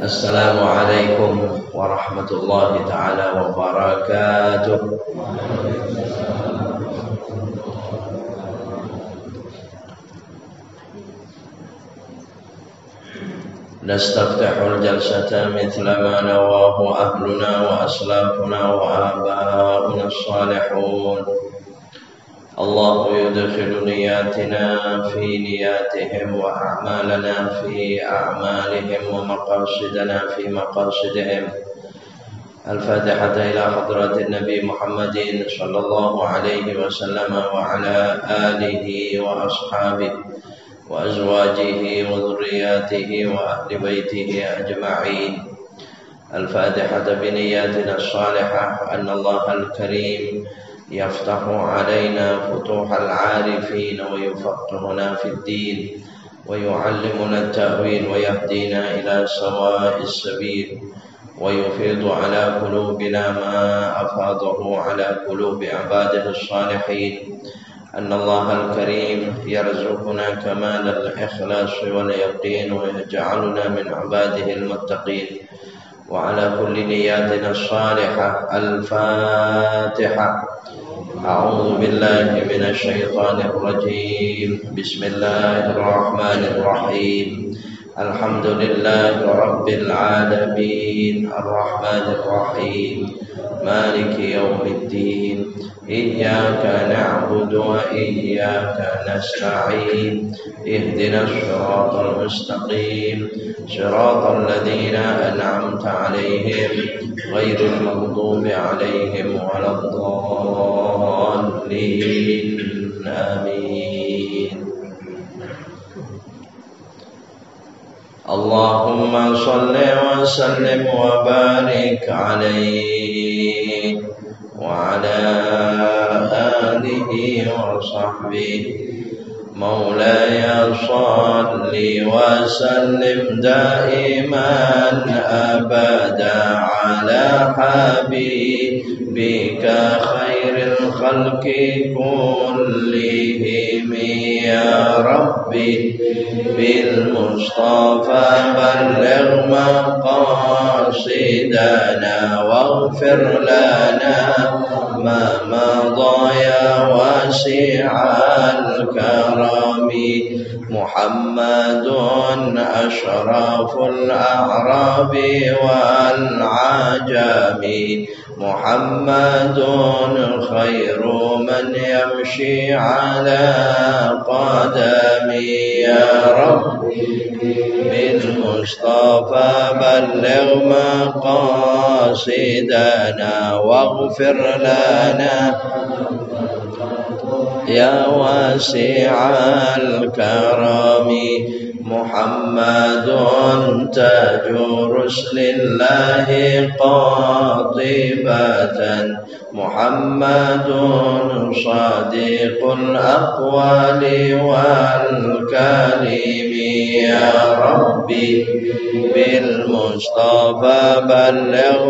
Assalamualaikum warahmatullahi ta'ala wabarakatuh. Nastaftihul jalsata mithla ma nawahu ahluna wa aslafuna wa aba'una as-salihun. Allahu yudkhilu niyatina fi niyatihim wa a'malana fi a'malihim wa maqasidana fi maqasidihim. Al-Fatihata ila hadratin Nabi Muhammadin sallallahu alaihi wasallam wa ala alihi wa ashabihi wa azwajihi wa dhurriyyatihi wa ahli baitihi ajma'in. Al-Fatihata bi niyatina as-salihah anna Allah al-Karim يفتح علينا فتوح العارفين ويفقهنا في الدين ويعلمنا التأويل ويهدينا إلى سواء السبيل ويفيض على قلوبنا ما أفاضه على قلوب عباده الصالحين. أن الله الكريم يرزقنا كمال الإخلاص واليقين ويجعلنا من عباده المتقين. وعلى كل نياتنا الصالحة. الفاتحة. أعوذ بالله من الشيطان الرجيم. بسم الله الرحمن الرحيم. الحمد لله رب العالمين الرحمن الرحيم مالك يوم الدين. إياك نعبد وإياك نستعين. اهدنا الصراط المستقيم صراط الذين أنعمت عليهم غير المغضوب عليهم ولا الضالين. آمين. اللهم صل وسلم وبارك عليه وعلى آله وصحبه. مولاي صل وسلم دائما أبدا على حبيبك خير الخلق كلهم يا ربي. بالمصطفى بلغ مقاصدنا واغفر لنا ما مضى يا واسع الكرم. محمد أشرف الأعراب والعجم. محمد خير من يمشي على قدمي يا رب. بالمصطفى بلغ مقاصدنا واغفر لنا يا واسع الكرم. محمد تاج رسل الله قاطبة. محمد صادق الأقوال والكلم يا ربي. بالمصطفى بلغ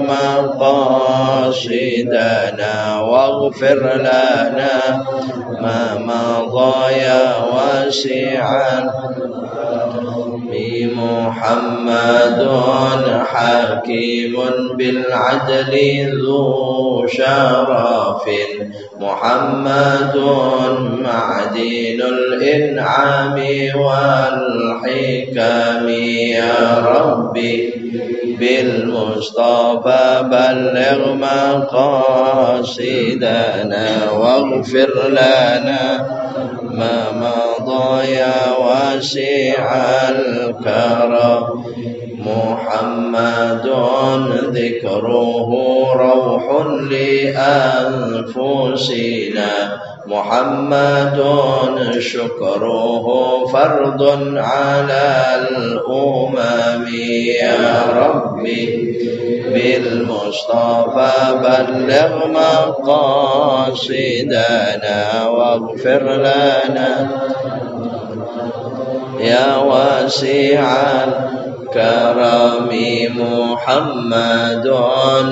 مقاصدنا واغفر لنا ما مضى يا واسع. محمد حكيم بالعدل ذو شرف. محمد معدن الإنعام والحكم يا ربي. بالمصطفى بلغ مقاصدنا واغفر لنا ما مضى يا واسع الكرم. محمد ذكره روح لأنفسنا. محمد شكره فرض على الأمم يا ربي. بالمصطفى بلغ مقاصدنا واغفر لنا يا واسع الكرم محمد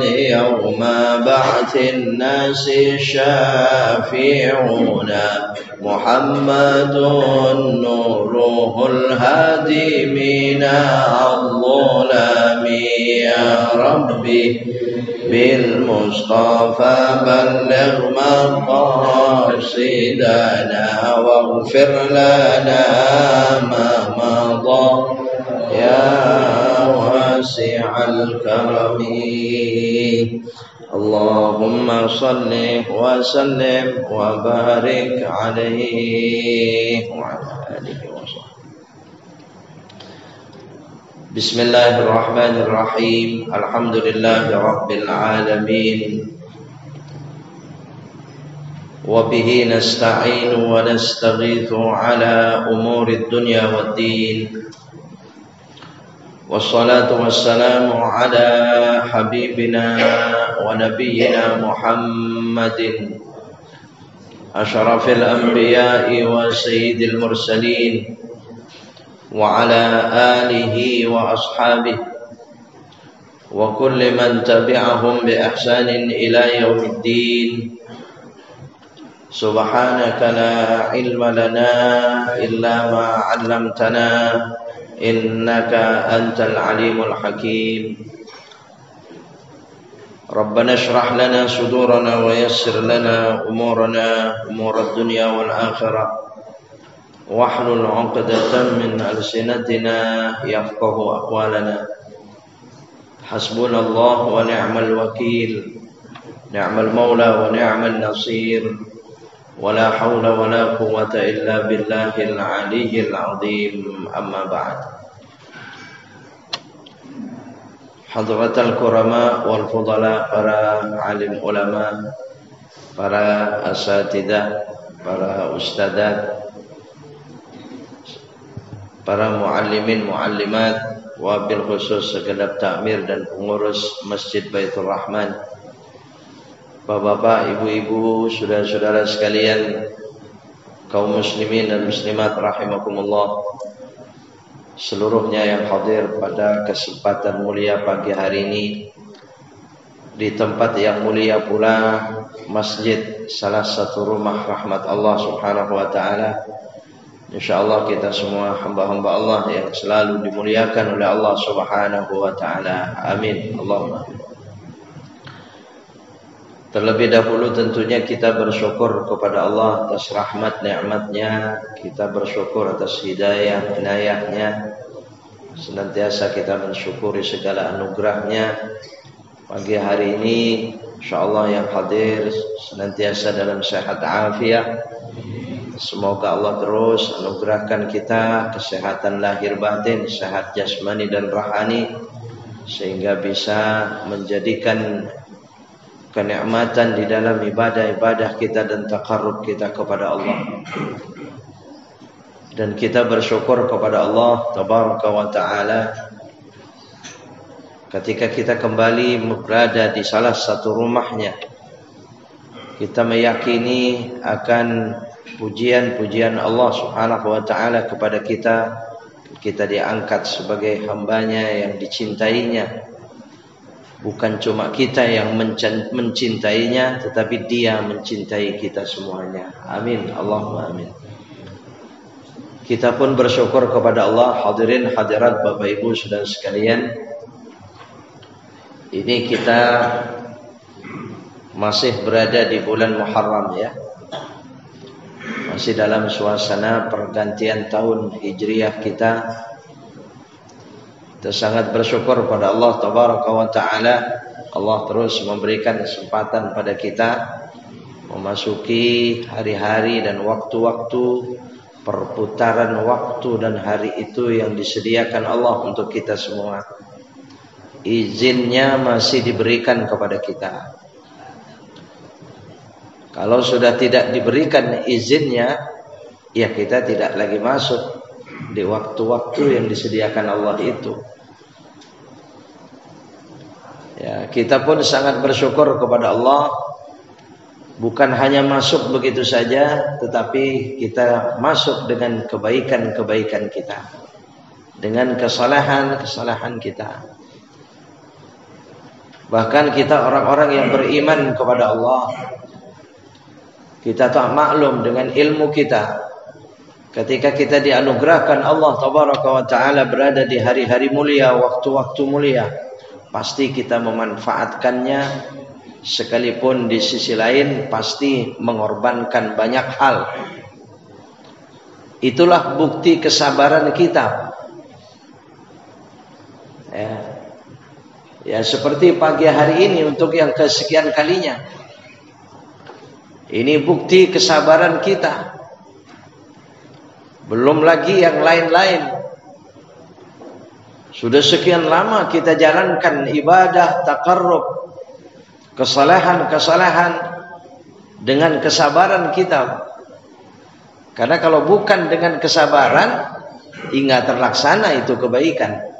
يوم بعث الناس شافعنا محمد نوره الهادي من الظلام يا ربي بالمصطفى بلغ مقاصدنا واغفر لنا ما مضى يا واسع الكرم اللهم صل وسلم وبارك عليه وعلى آله وصحبه. بسم الله الرحمن الرحيم الحمد لله رب العالمين وبه نستعين ونستغيث على أمور الدنيا والدين والصلاة والسلام على حبيبنا ونبينا محمد أشرف الأنبياء وسيد المرسلين وعلى آله وأصحابه وكل من تبعهم بإحسان إلى يوم الدين سبحانك لا علم لنا إلا ما علمتنا إنك أنت العليم الحكيم ربنا اشرح لنا صدورنا ويسر لنا أمور الدنيا والآخرة واحلل عقدة من ألسنتنا يفقه أقوالنا حسبنا الله ونعم الوكيل نعم المولى ونعم النصير ولا حول ولا قوة إلا بالله العلي العظيم أما بعد حضرة الكرماء والفضلاء para alim ulama, para asatidzah, para ustadzat, para muallimin muallimat, wabil khusus segenap takmir dan pengurus Masjid Baitur Rahman, bapak-bapak, ibu-ibu, saudara-saudara sekalian, kaum muslimin dan muslimat rahimakumullah, seluruhnya yang hadir pada kesempatan mulia pagi hari ini di tempat yang mulia pula, masjid salah satu rumah rahmat Allah Subhanahu wa taala. Insyaallah kita semua hamba-hamba Allah yang selalu dimuliakan oleh Allah Subhanahu wa taala. Amin. Allahumma. Terlebih dahulu tentunya kita bersyukur kepada Allah atas rahmat nikmatnya, kita bersyukur atas hidayah inayahnya, senantiasa kita mensyukuri segala anugerahnya. Pagi hari ini insyaallah yang hadir senantiasa dalam sehat afiat. Semoga Allah terus anugerahkan kita kesehatan lahir batin, sehat jasmani dan rohani, sehingga bisa menjadikan kenikmatan di dalam ibadah-ibadah kita dan taqarrub kita kepada Allah. Dan kita bersyukur kepada Allah tabaraka wa taala ketika kita kembali berada di salah satu rumahnya. Kita meyakini akan pujian-pujian Allah Subhanahu wa taala kepada kita. Kita diangkat sebagai hambanya yang dicintainya. Bukan cuma kita yang mencintainya, tetapi dia mencintai kita semuanya. Amin. Allahumma amin. Kita pun bersyukur kepada Allah. Hadirin hadirat Bapak Ibu saudara sekalian, ini kita masih berada di bulan Muharram ya. Masih dalam suasana pergantian tahun Hijriah kita. Kita sangat bersyukur pada Allah tabaraka wa taala. Allah terus memberikan kesempatan pada kita memasuki hari-hari dan waktu-waktu, perputaran waktu dan hari itu yang disediakan Allah untuk kita semua. Izinnya masih diberikan kepada kita. Kalau sudah tidak diberikan izinnya, ya kita tidak lagi masuk di waktu-waktu yang disediakan Allah itu. Ya, kita pun sangat bersyukur kepada Allah. Bukan hanya masuk begitu saja, tetapi kita masuk dengan kebaikan-kebaikan kita. dengan kesalahan-kesalahan kita. Bahkan kita orang-orang yang beriman kepada Allah, kita tak maklum dengan ilmu kita. Ketika kita dianugerahkan Allah Tabaraka wa Ta'ala berada di hari-hari mulia, waktu-waktu mulia, pasti kita memanfaatkannya. Sekalipun di sisi lain pasti mengorbankan banyak hal. Itulah bukti kesabaran kita. Ya, seperti pagi hari ini untuk yang kesekian kalinya. Ini bukti kesabaran kita. Belum lagi yang lain-lain. Sudah sekian lama kita jalankan ibadah, taqarrub, kesalahan-kesalahan dengan kesabaran kita. Karena kalau bukan dengan kesabaran, hingga terlaksana itu kebaikan.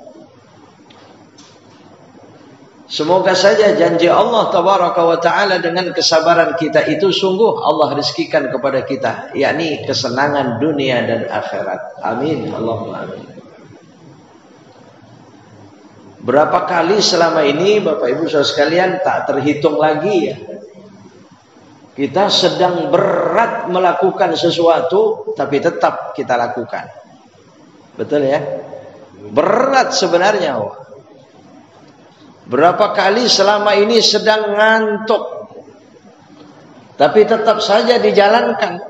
Semoga saja janji Allah Tabaraka wa Ta'ala dengan kesabaran kita itu sungguh Allah rizkikan kepada kita, yakni kesenangan dunia dan akhirat. Amin. Allahumma amin. Berapa kali selama ini Bapak Ibu Saudara sekalian tak terhitung lagi ya, kita sedang berat melakukan sesuatu tapi tetap kita lakukan. Betul ya? Berat sebenarnya. Berapa kali selama ini sedang ngantuk tapi tetap saja dijalankan.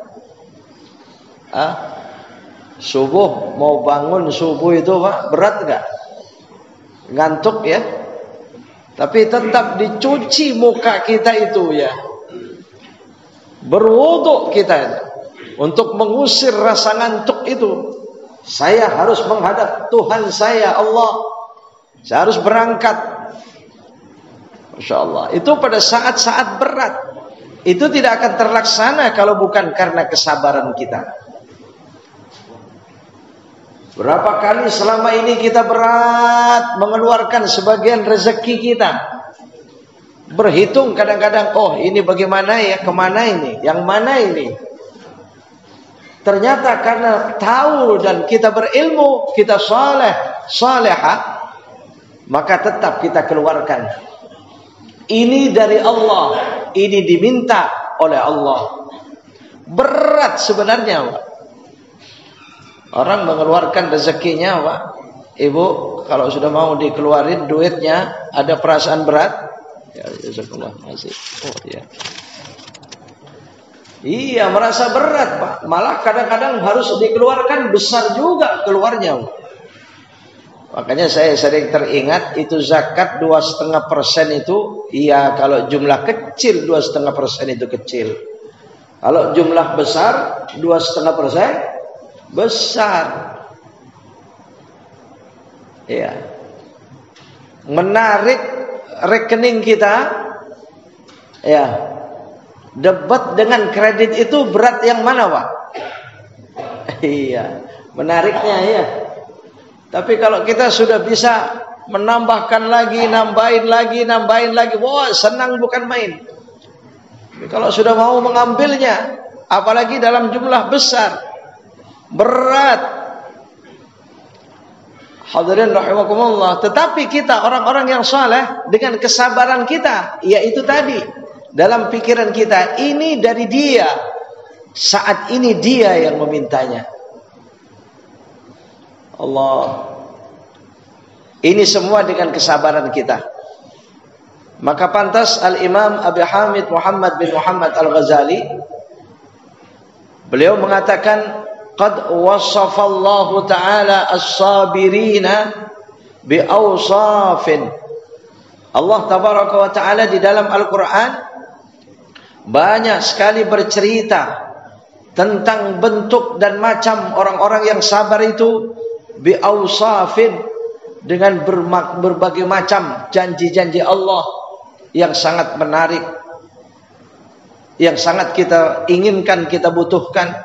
Subuh mau bangun subuh itu Pak, berat gak? Ngantuk ya. Tapi tetap dicuci muka kita itu ya. Berwudu kita untuk mengusir rasa ngantuk itu. Saya harus menghadap Tuhan saya Allah. Saya harus berangkat. Masya Allah. Itu pada saat-saat berat. Itu tidak akan terlaksana kalau bukan karena kesabaran kita. Berapa kali selama ini kita berat mengeluarkan sebagian rezeki kita. Berhitung kadang-kadang, oh ini bagaimana ya, kemana ini, yang mana ini. Ternyata karena tahu dan kita berilmu, kita salehah, maka tetap kita keluarkan. Ini dari Allah, ini diminta oleh Allah. Berat sebenarnya Pak. Orang mengeluarkan rezekinya Pak. Ibu kalau sudah mau dikeluarin duitnya, ada perasaan berat. Ya, jazakallah masih. Oh iya. Iya, merasa berat Pak. Malah kadang-kadang harus dikeluarkan besar juga keluarnya Pak. Makanya saya sering teringat itu zakat 2,5% itu, iya kalau jumlah kecil 2,5% itu kecil. Kalau jumlah besar 2,5% besar. Iya. Menarik rekening kita, ya. Debat dengan kredit itu berat yang mana Pak? Iya, menariknya ya. Tapi kalau kita sudah bisa menambahkan lagi, nambahin lagi, wah senang bukan main. Tapi kalau sudah mau mengambilnya, apalagi dalam jumlah besar, berat. Hadirin rahimakumullah. Tetapi kita orang-orang yang saleh dengan kesabaran kita, yaitu tadi dalam pikiran kita, ini dari dia, saat ini dia yang memintanya. Allah, ini semua dengan kesabaran kita. Maka pantas Al-Imam Abi Hamid Muhammad bin Muhammad Al-Ghazali, beliau mengatakan, qad wasafallahu ta'ala as-sabirina bi awsafin. Allah Tabaraka wa Ta'ala di dalam Al-Quran banyak sekali bercerita tentang bentuk dan macam orang-orang yang sabar itu, bi awsafin, dengan berbagai macam janji-janji Allah yang sangat menarik, yang sangat kita inginkan, kita butuhkan.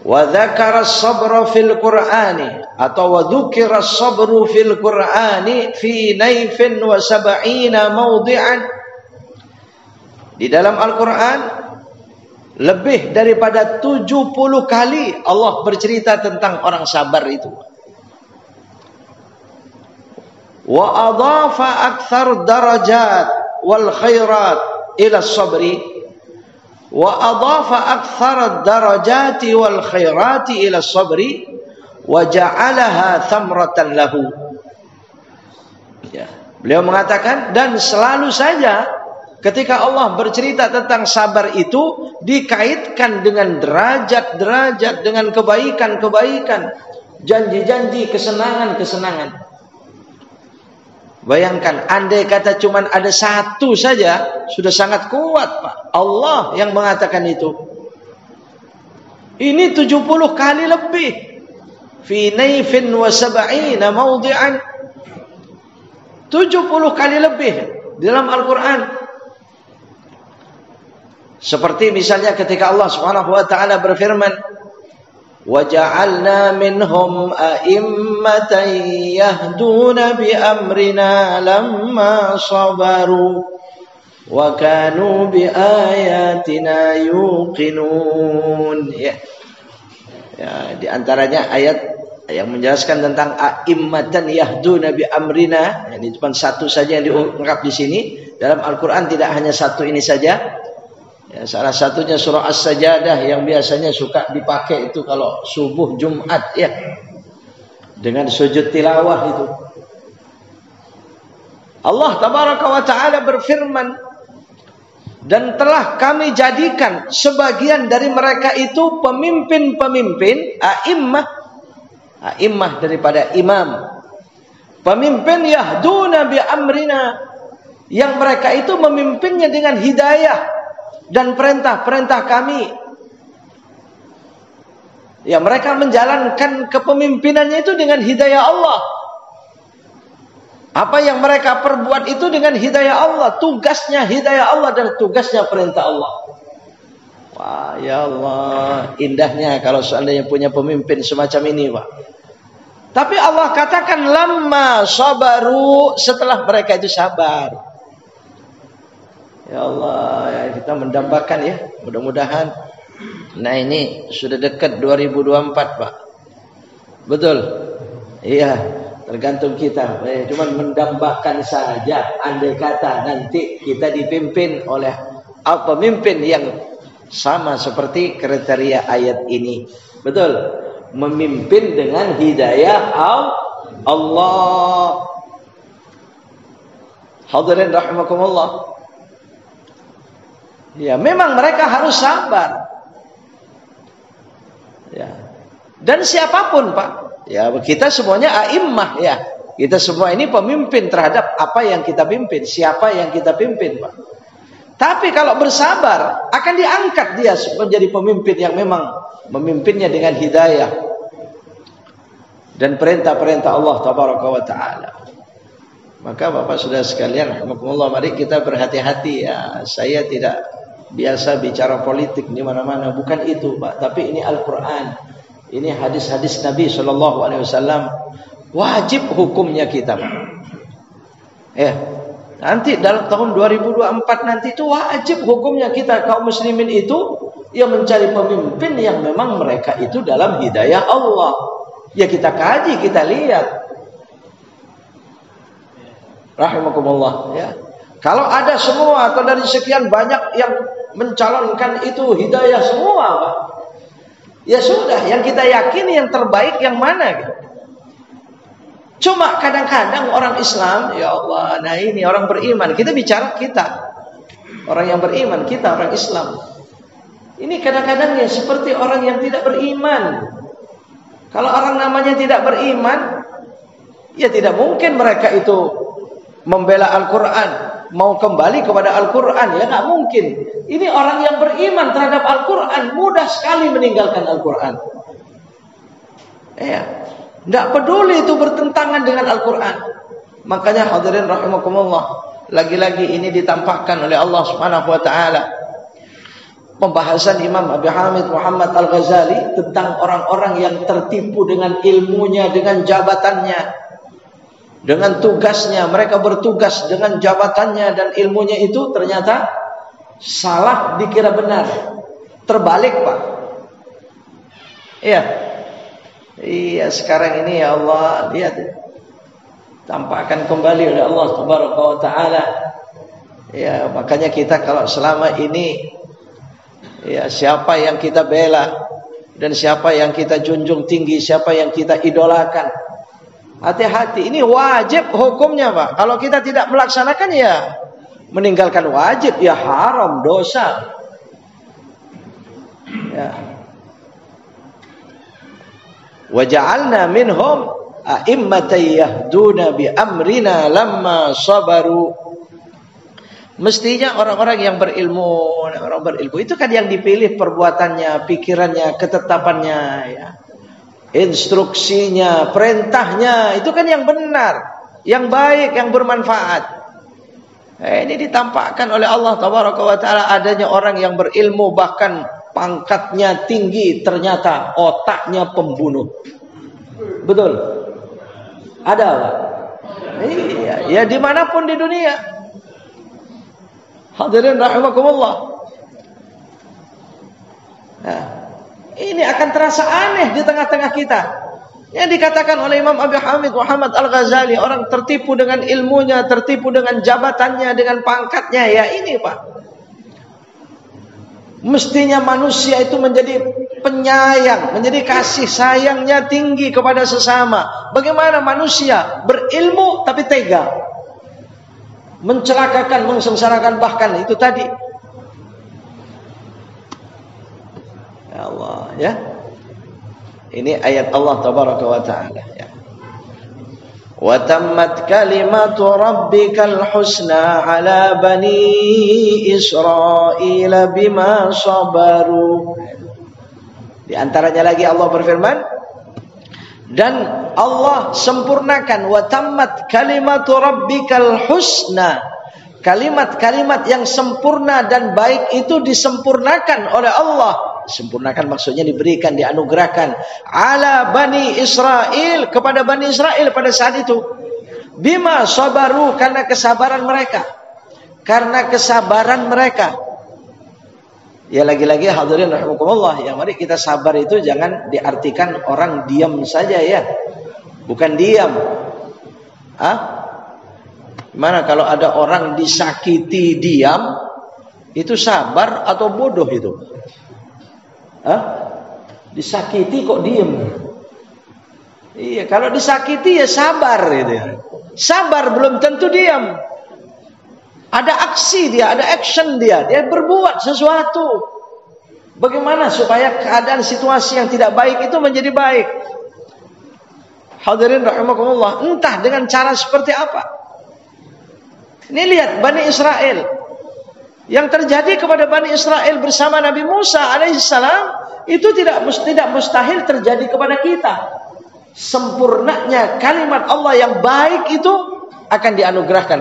Wa dzakara as-sabra fil Qur'ani, atau wa dzukira as-sabru fil Qur'ani fi naifin wa sab'ina mawdi'an. Di dalam Al-Quran lebih daripada 70 kali Allah bercerita tentang orang sabar itu. Wa adhafa akthar darajat wal khairat ila sabri. Wa adhafa akthar darajati wal khairati ila sabri wa ja'alaha thamratan lahu. Ya, beliau mengatakan, dan selalu saja ketika Allah bercerita tentang sabar itu dikaitkan dengan derajat-derajat, dengan kebaikan-kebaikan, janji-janji, kesenangan-kesenangan. Bayangkan, andai kata cuman ada satu saja sudah sangat kuat, Pak. Allah yang mengatakan itu. Ini 70 kali lebih. Fi naifin wa sab'ina mawdi'an. 70 kali lebih dalam Al-Quran. Seperti misalnya ketika Allah Subhanahu wa taala berfirman, وَجَعَلْنَا مِنْهُمْ أَئِمَّةً يَهْدُونَ بِأَمْرِنَا لَمَّا صَبَرُوا وَكَانُوا بِآيَاتِنَا يُوقِنُونَ. Ya, di antaranya ayat yang menjelaskan tentang a'immatan yahduna bi amrina. Ini cuma satu saja yang diungkap di sini. Dalam Al-Quran tidak hanya satu ini saja. Ya, salah satunya surah As-Sajadah yang biasanya suka dipakai itu kalau subuh Jumat, ya, dengan sujud tilawah itu. Allah Tabaraka wa Ta'ala berfirman, dan telah kami jadikan sebagian dari mereka itu pemimpin-pemimpin, a'immah daripada imam, pemimpin yahduna bi amrina, yang mereka itu memimpinnya dengan hidayah dan perintah-perintah kami. Ya, mereka menjalankan kepemimpinannya itu dengan hidayah Allah. Apa yang mereka perbuat itu dengan hidayah Allah. Tugasnya hidayah Allah dan tugasnya perintah Allah. Wah, ya Allah, indahnya kalau seandainya punya pemimpin semacam ini, Pak. Tapi Allah katakan lamma sabaru, setelah mereka itu sabar. Ya Allah, ya, kita mendambakan ya, mudah-mudahan. Nah, ini sudah dekat 2024, Pak. Betul? Iya, tergantung kita. Cuman mendambakan saja. Andai kata nanti kita dipimpin oleh pemimpin yang sama seperti kriteria ayat ini. Betul? Memimpin dengan hidayah Allah. Hadirin rahimakumullah. Ya, memang mereka harus sabar. Ya. Dan siapapun, Pak. Ya, kita semuanya a'immah, ya. Kita semua ini pemimpin terhadap apa yang kita pimpin, siapa yang kita pimpin, Pak. Tapi kalau bersabar, akan diangkat dia menjadi pemimpin yang memang memimpinnya dengan hidayah dan perintah-perintah Allah Tabaraka wa Ta'ala. Maka Bapak Saudara sekalian, rahimakumullah, mari kita berhati-hati ya. Saya tidak biasa bicara politik di mana-mana, bukan itu, Pak. Tapi ini Al-Quran, ini hadis-hadis Nabi SAW. Wajib hukumnya kita, Pak. Ya, nanti dalam tahun 2024 nanti itu wajib hukumnya kita kaum muslimin itu yang mencari pemimpin yang memang mereka itu dalam hidayah Allah. Ya, kita kaji, kita lihat. Rahimakumullah, ya. Kalau ada semua atau dari sekian banyak yang mencalonkan itu hidayah semua, Pak, ya sudah, yang kita yakini yang terbaik yang mana gitu. Cuma kadang-kadang orang Islam, ya Allah, nah ini orang beriman, kita bicara kita, orang yang beriman, kita orang Islam. Ini kadang-kadang ya seperti orang yang tidak beriman. Kalau orang namanya tidak beriman, ya tidak mungkin mereka itu membela Al-Quran, mau kembali kepada Al-Quran, ya nggak mungkin. Ini orang yang beriman terhadap Al-Quran mudah sekali meninggalkan Al-Quran. Ya, nggak peduli itu bertentangan dengan Al-Quran. Makanya hadirin rahimakumullah, lagi-lagi ini ditampakkan oleh Allah Subhanahu wa Ta'ala. Pembahasan Imam Abi Hamid Muhammad Al-Ghazali tentang orang-orang yang tertipu dengan ilmunya, dengan jabatannya, dengan tugasnya. Mereka bertugas dengan jabatannya dan ilmunya itu ternyata salah dikira benar, terbalik, Pak. Iya, iya, sekarang ini ya Allah, lihat, tampakkan kembali oleh Allah Tabaraka wa Ta'ala. Ya, makanya kita kalau selama ini ya siapa yang kita bela dan siapa yang kita junjung tinggi, siapa yang kita idolakan, hati-hati, ini wajib hukumnya Pak. Kalau kita tidak melaksanakan ya meninggalkan wajib, ya haram, dosa. Ya. Wa ja'alna minhum a'immatan yahduna bi amrina lamma sabaru. Mestinya orang-orang yang berilmu, itu kan yang dipilih perbuatannya, pikirannya, ketetapannya, ya. Instruksinya, perintahnya, itu kan yang benar, yang baik, yang bermanfaat. Ini ditampakkan oleh Allah Tabaraka wa Ta'ala adanya orang yang berilmu, bahkan pangkatnya tinggi, ternyata otaknya pembunuh. Betul? Ada Pak? Iya, ya dimanapun di dunia. Hadirin rahimakumullah. Nah, ini akan terasa aneh di tengah-tengah kita. Yang dikatakan oleh Imam Abi Hamid Muhammad Al-Ghazali, orang tertipu dengan ilmunya, tertipu dengan jabatannya, dengan pangkatnya. Ya ini Pak. Mestinya manusia itu menjadi penyayang, menjadi kasih sayangnya tinggi kepada sesama. Bagaimana manusia berilmu tapi tega, mencelakakan, mensengsarakan, bahkan itu tadi. Ya Allah, ya. Ini ayat Allah Tabaraka wa Ta'ala, ya. Wa tammat kalimatu rabbikal husna ala bani Israil bima sabaru. Di antaranya lagi Allah berfirman, dan Allah sempurnakan, wa tammat kalimatu rabbikal husna. Kalimat-kalimat yang sempurna dan baik itu disempurnakan oleh Allah. Sempurnakan maksudnya diberikan, dianugerahkan ala bani Israel, kepada bani Israel pada saat itu. Bima sabaru, karena kesabaran mereka. Karena kesabaran mereka. Ya lagi-lagi hadirin rahimakumullah, yang mari kita sabar itu jangan diartikan orang diam saja ya. Bukan diam. Gimana kalau ada orang disakiti diam, itu sabar atau bodoh itu? Disakiti kok diam? Iya, kalau disakiti ya sabar gitu ya. Sabar belum tentu diam. Ada aksi dia, ada action dia berbuat sesuatu. Bagaimana supaya keadaan situasi yang tidak baik itu menjadi baik? Hadirin rahimakumullah, entah dengan cara seperti apa. Ini lihat Bani Israel. Yang terjadi kepada Bani Israel bersama Nabi Musa alaihissalam itu tidak mustahil terjadi kepada kita. Sempurnanya kalimat Allah yang baik itu akan dianugerahkan.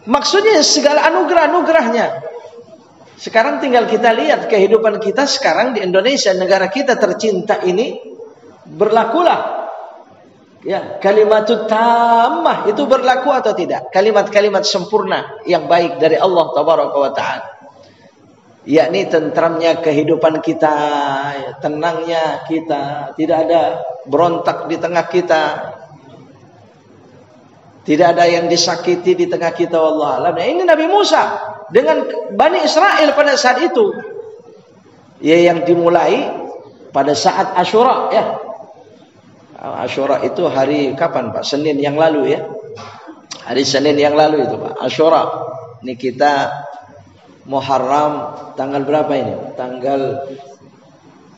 Maksudnya segala anugerah-anugerahnya. Sekarang tinggal kita lihat kehidupan kita sekarang di Indonesia, negara kita tercinta ini, berlakulah ya kalimatut tammah itu berlaku atau tidak? Kalimat-kalimat sempurna yang baik dari Allah Tabaraka wa Ta'ala. Yakni tentramnya kehidupan kita, tenangnya kita, tidak ada berontak di tengah kita, tidak ada yang disakiti di tengah kita, wallah alam. Nah, ini Nabi Musa dengan Bani Israel pada saat itu, ya, yang dimulai pada saat Asyura ya. Asyura itu hari kapan Pak? Senin yang lalu ya. Hari Senin yang lalu itu Pak, Asyura. Ini kita Muharram tanggal berapa ini? Tanggal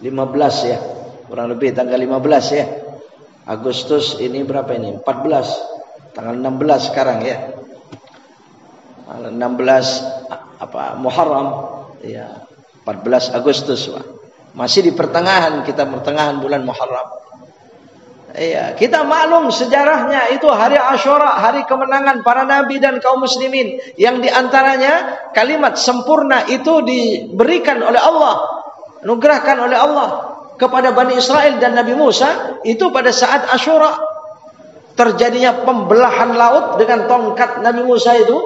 15 ya. Kurang lebih tanggal 15 ya. Agustus ini berapa ini? 14. Tanggal 16 sekarang ya. Tanggal 16 Muharram ya. 14 Agustus Pak. Masih di pertengahan, kita pertengahan bulan Muharram. Iya, kita maklum sejarahnya itu hari Asyura, hari kemenangan para nabi dan kaum muslimin, yang diantaranya kalimat sempurna itu diberikan oleh Allah, anugerahkan oleh Allah kepada Bani Israel dan Nabi Musa itu pada saat Asyura. Terjadinya pembelahan laut dengan tongkat Nabi Musa itu.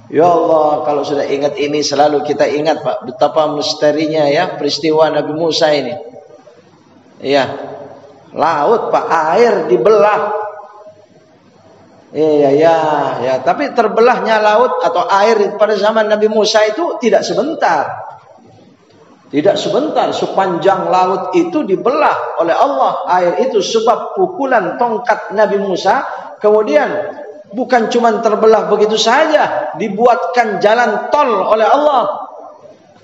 Ya Allah, kalau sudah ingat ini selalu kita ingat Pak, betapa misterinya ya peristiwa Nabi Musa ini. Iya. Laut Pak, air dibelah Ya. Tapi terbelahnya laut atau air pada zaman Nabi Musa itu tidak sebentar. Tidak sebentar, sepanjang laut itu dibelah oleh Allah air itu sebab pukulan tongkat Nabi Musa. Kemudian bukan cuma terbelah begitu saja, dibuatkan jalan tol oleh Allah.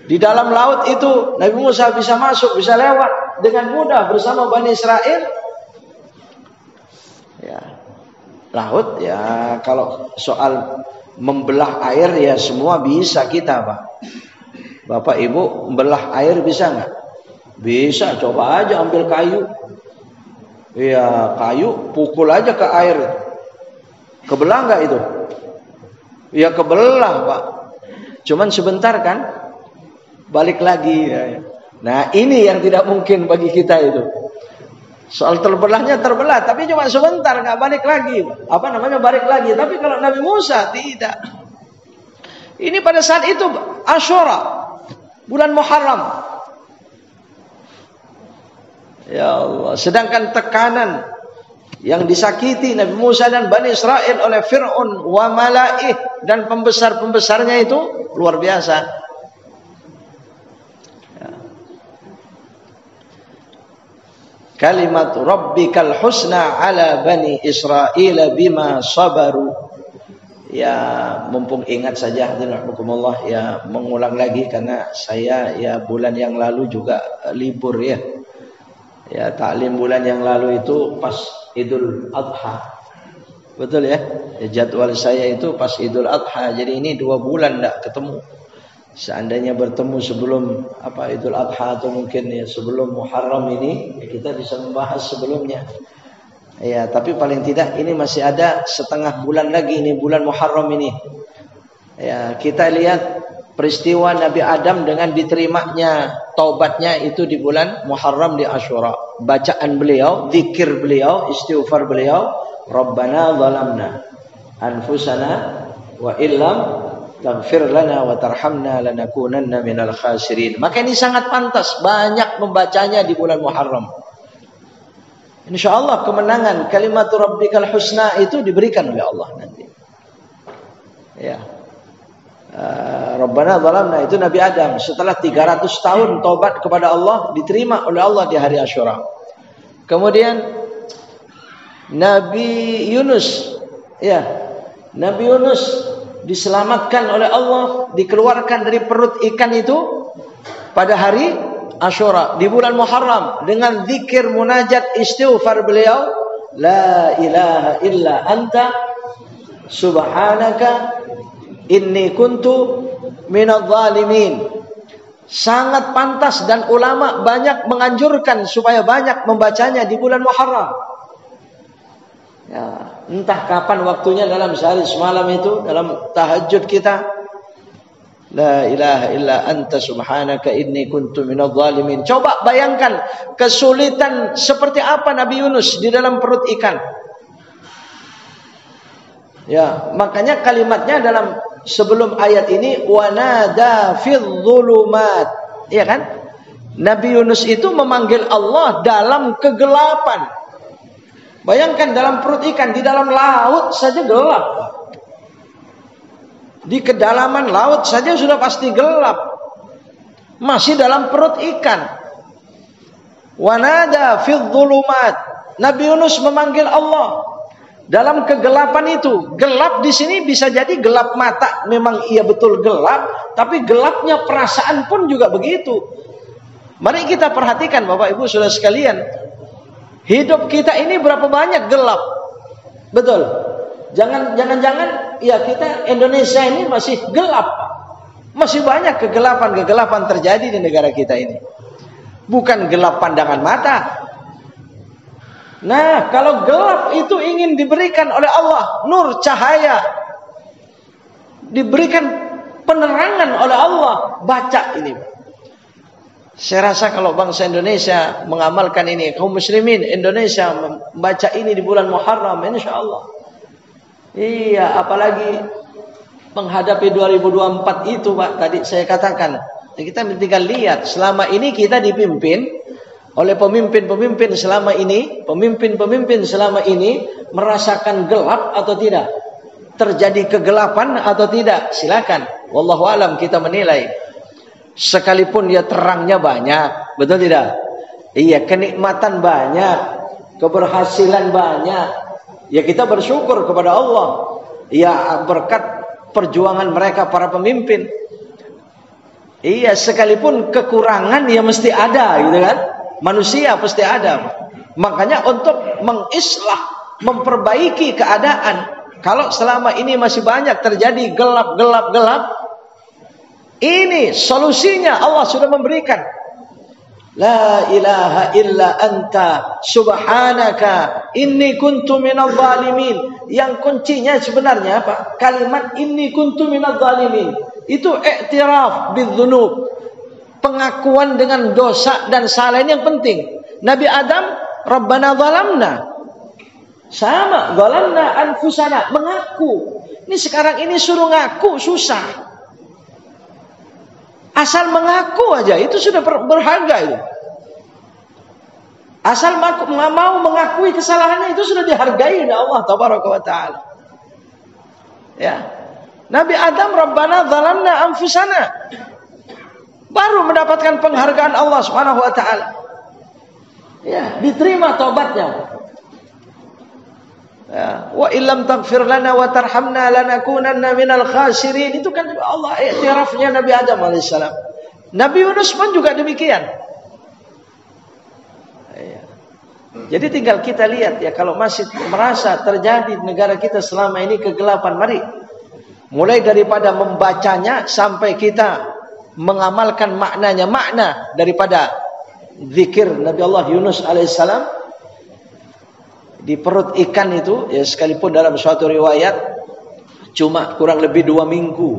Di dalam laut itu Nabi Musa bisa masuk, bisa lewat dengan mudah bersama Bani Israel. Ya. Laut ya, kalau soal membelah air ya semua bisa kita, Pak. Bapak Ibu membelah air bisa nggak? Bisa, coba aja ambil kayu. Ya, kayu pukul aja ke air. Kebelah nggak itu? Ya kebelah, Pak. Cuman sebentar kan? Balik lagi. Ya. Nah, ini yang tidak mungkin bagi kita itu. Soal terbelahnya terbelah, tapi cuma sebentar, nggak balik lagi. Balik lagi. Tapi kalau Nabi Musa tidak. Ini pada saat itu Asyura, bulan Muharram. Ya Allah. Sedangkan tekanan yang disakiti Nabi Musa dan Bani Israel oleh Fir'aun wa malaih dan pembesar-pembesarnya itu luar biasa. Kalimat rabbikal husna ala bani Israel bima sabaru. Ya, mumpung ingat saja rahimakumullah, ya mengulang lagi karena saya ya bulan yang lalu juga libur ya. Ya, taklim bulan yang lalu itu pas Idul Adha. Betul ya? Jadwal saya itu pas Idul Adha. Jadi ini 2 bulan enggak ketemu. Seandainya bertemu sebelum Idul Adha atau mungkin ya sebelum Muharram ini, kita bisa membahas sebelumnya. Ya, tapi paling tidak ini masih ada setengah bulan lagi ini bulan Muharram ini. Ya, kita lihat peristiwa Nabi Adam dengan diterimanya taubatnya itu di bulan Muharram di Asyura. Bacaan beliau, zikir beliau, istighfar beliau, Rabbana zalamna anfusana wa illam taghfir lana wa tarhamna lanakunanna minal khasirin. Maka ini sangat pantas banyak membacanya di bulan Muharram. Insyaallah kemenangan kalimat rabbikal husna itu diberikan oleh Allah nanti. Ya. Rabbana zalamna itu Nabi Adam setelah 300 tahun taubat kepada Allah diterima oleh Allah di hari Asyura. Kemudian Nabi Yunus, ya, Nabi Yunus diselamatkan oleh Allah, dikeluarkan dari perut ikan itu pada hari Asyura di bulan Muharram dengan zikir munajat istighfar beliau, la ilaha illa anta subhanaka inni kuntu minadh dhalimin. Sangat pantas dan ulama banyak menganjurkan supaya banyak membacanya di bulan Muharram. Ya, entah kapan waktunya dalam sehari semalam itu dalam tahajud kita. La ilaha illa anta subhanaka inni kuntu minadh dhalimin. Coba bayangkan kesulitan seperti apa Nabi Yunus di dalam perut ikan. Ya, makanya kalimatnya dalam sebelum ayat ini wanada fidh dhulumat. Ya kan? Nabi Yunus itu memanggil Allah dalam kegelapan. Bayangkan dalam perut ikan, di dalam laut saja gelap. Di kedalaman laut saja sudah pasti gelap. Masih dalam perut ikan. Wanada fidh dhulumat. Nabi Yunus memanggil Allah dalam kegelapan itu. Gelap di sini bisa jadi gelap mata, memang iya betul gelap, tapi gelapnya perasaan pun juga begitu. Mari kita perhatikan Bapak Ibu Saudara sekalian. Hidup kita ini berapa banyak gelap. Betul. Jangan-jangan ya kita Indonesia ini masih gelap. Masih banyak kegelapan-kegelapan terjadi di negara kita ini. Bukan gelap pandangan mata. Nah, kalau gelap itu ingin diberikan oleh Allah nur cahaya, diberikan penerangan oleh Allah, baca ini. Saya rasa kalau bangsa Indonesia mengamalkan ini, kaum muslimin Indonesia membaca ini di bulan Muharram, insyaallah. Iya, apalagi menghadapi 2024 itu, Pak, tadi saya katakan. Kita tinggal lihat, selama ini kita dipimpin oleh pemimpin-pemimpin selama ini, pemimpin-pemimpin selama ini merasakan gelap atau tidak? Terjadi kegelapan atau tidak? Silakan. Wallahu alam, kita menilai. Sekalipun dia terangnya banyak, betul tidak? Iya, kenikmatan banyak, keberhasilan banyak. Ya kita bersyukur kepada Allah. Ya berkat perjuangan mereka para pemimpin. Iya, sekalipun kekurangan ya mesti ada, gitu kan? Manusia pasti ada. Makanya untuk mengislah, memperbaiki keadaan, kalau selama ini masih banyak terjadi gelap, ini solusinya Allah sudah memberikan. La ilaha illa anta subhanaka inni kuntu minadh dhalimin. Yang kuncinya sebenarnya apa? Kalimat inni kuntu minadh dhalimin. Itu i'tiraf bidzunub. Pengakuan dengan dosa dan salah ini yang penting. Nabi Adam, Rabbana zalamna. Sama, zalamna anfusana, mengaku. Ini sekarang ini suruh ngaku susah. Asal mengaku aja itu sudah berharga itu. Asal mau mengakui kesalahannya itu sudah dihargai oleh Allah tabaraka wa taala. Ya. Nabi Adam, Rabbana zalamna anfusana. Baru mendapatkan penghargaan Allah Subhanahu wa taala. Ya, diterima taubatnya. Ya, wa illam taghfir lana wa tarhamna lanakunanna minal khasirin. Itu kan Allah iktirafnya Nabi Adam alaihissalam. Nabi Yunus pun juga demikian. Ya. Jadi tinggal kita lihat ya, kalau masih merasa terjadi di negara kita selama ini kegelapan, mari mulai daripada membacanya sampai kita mengamalkan maknanya, makna daripada zikir Nabi Allah Yunus alaihissalam di perut ikan itu, ya sekalipun dalam suatu riwayat cuma kurang lebih 2 minggu.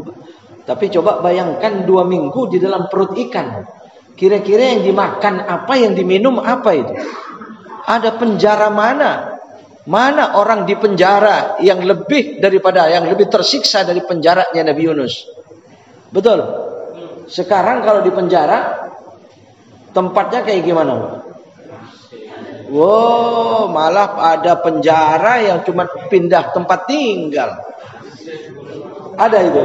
Tapi coba bayangkan 2 minggu di dalam perut ikan. Kira-kira yang dimakan apa, yang diminum apa itu? Ada penjara mana? Mana orang di penjara yang lebih daripada, yang lebih tersiksa dari penjaranya Nabi Yunus? Betul? Sekarang kalau di penjara tempatnya kayak gimana? Wow, malah ada penjara yang cuma pindah tempat tinggal. Ada itu.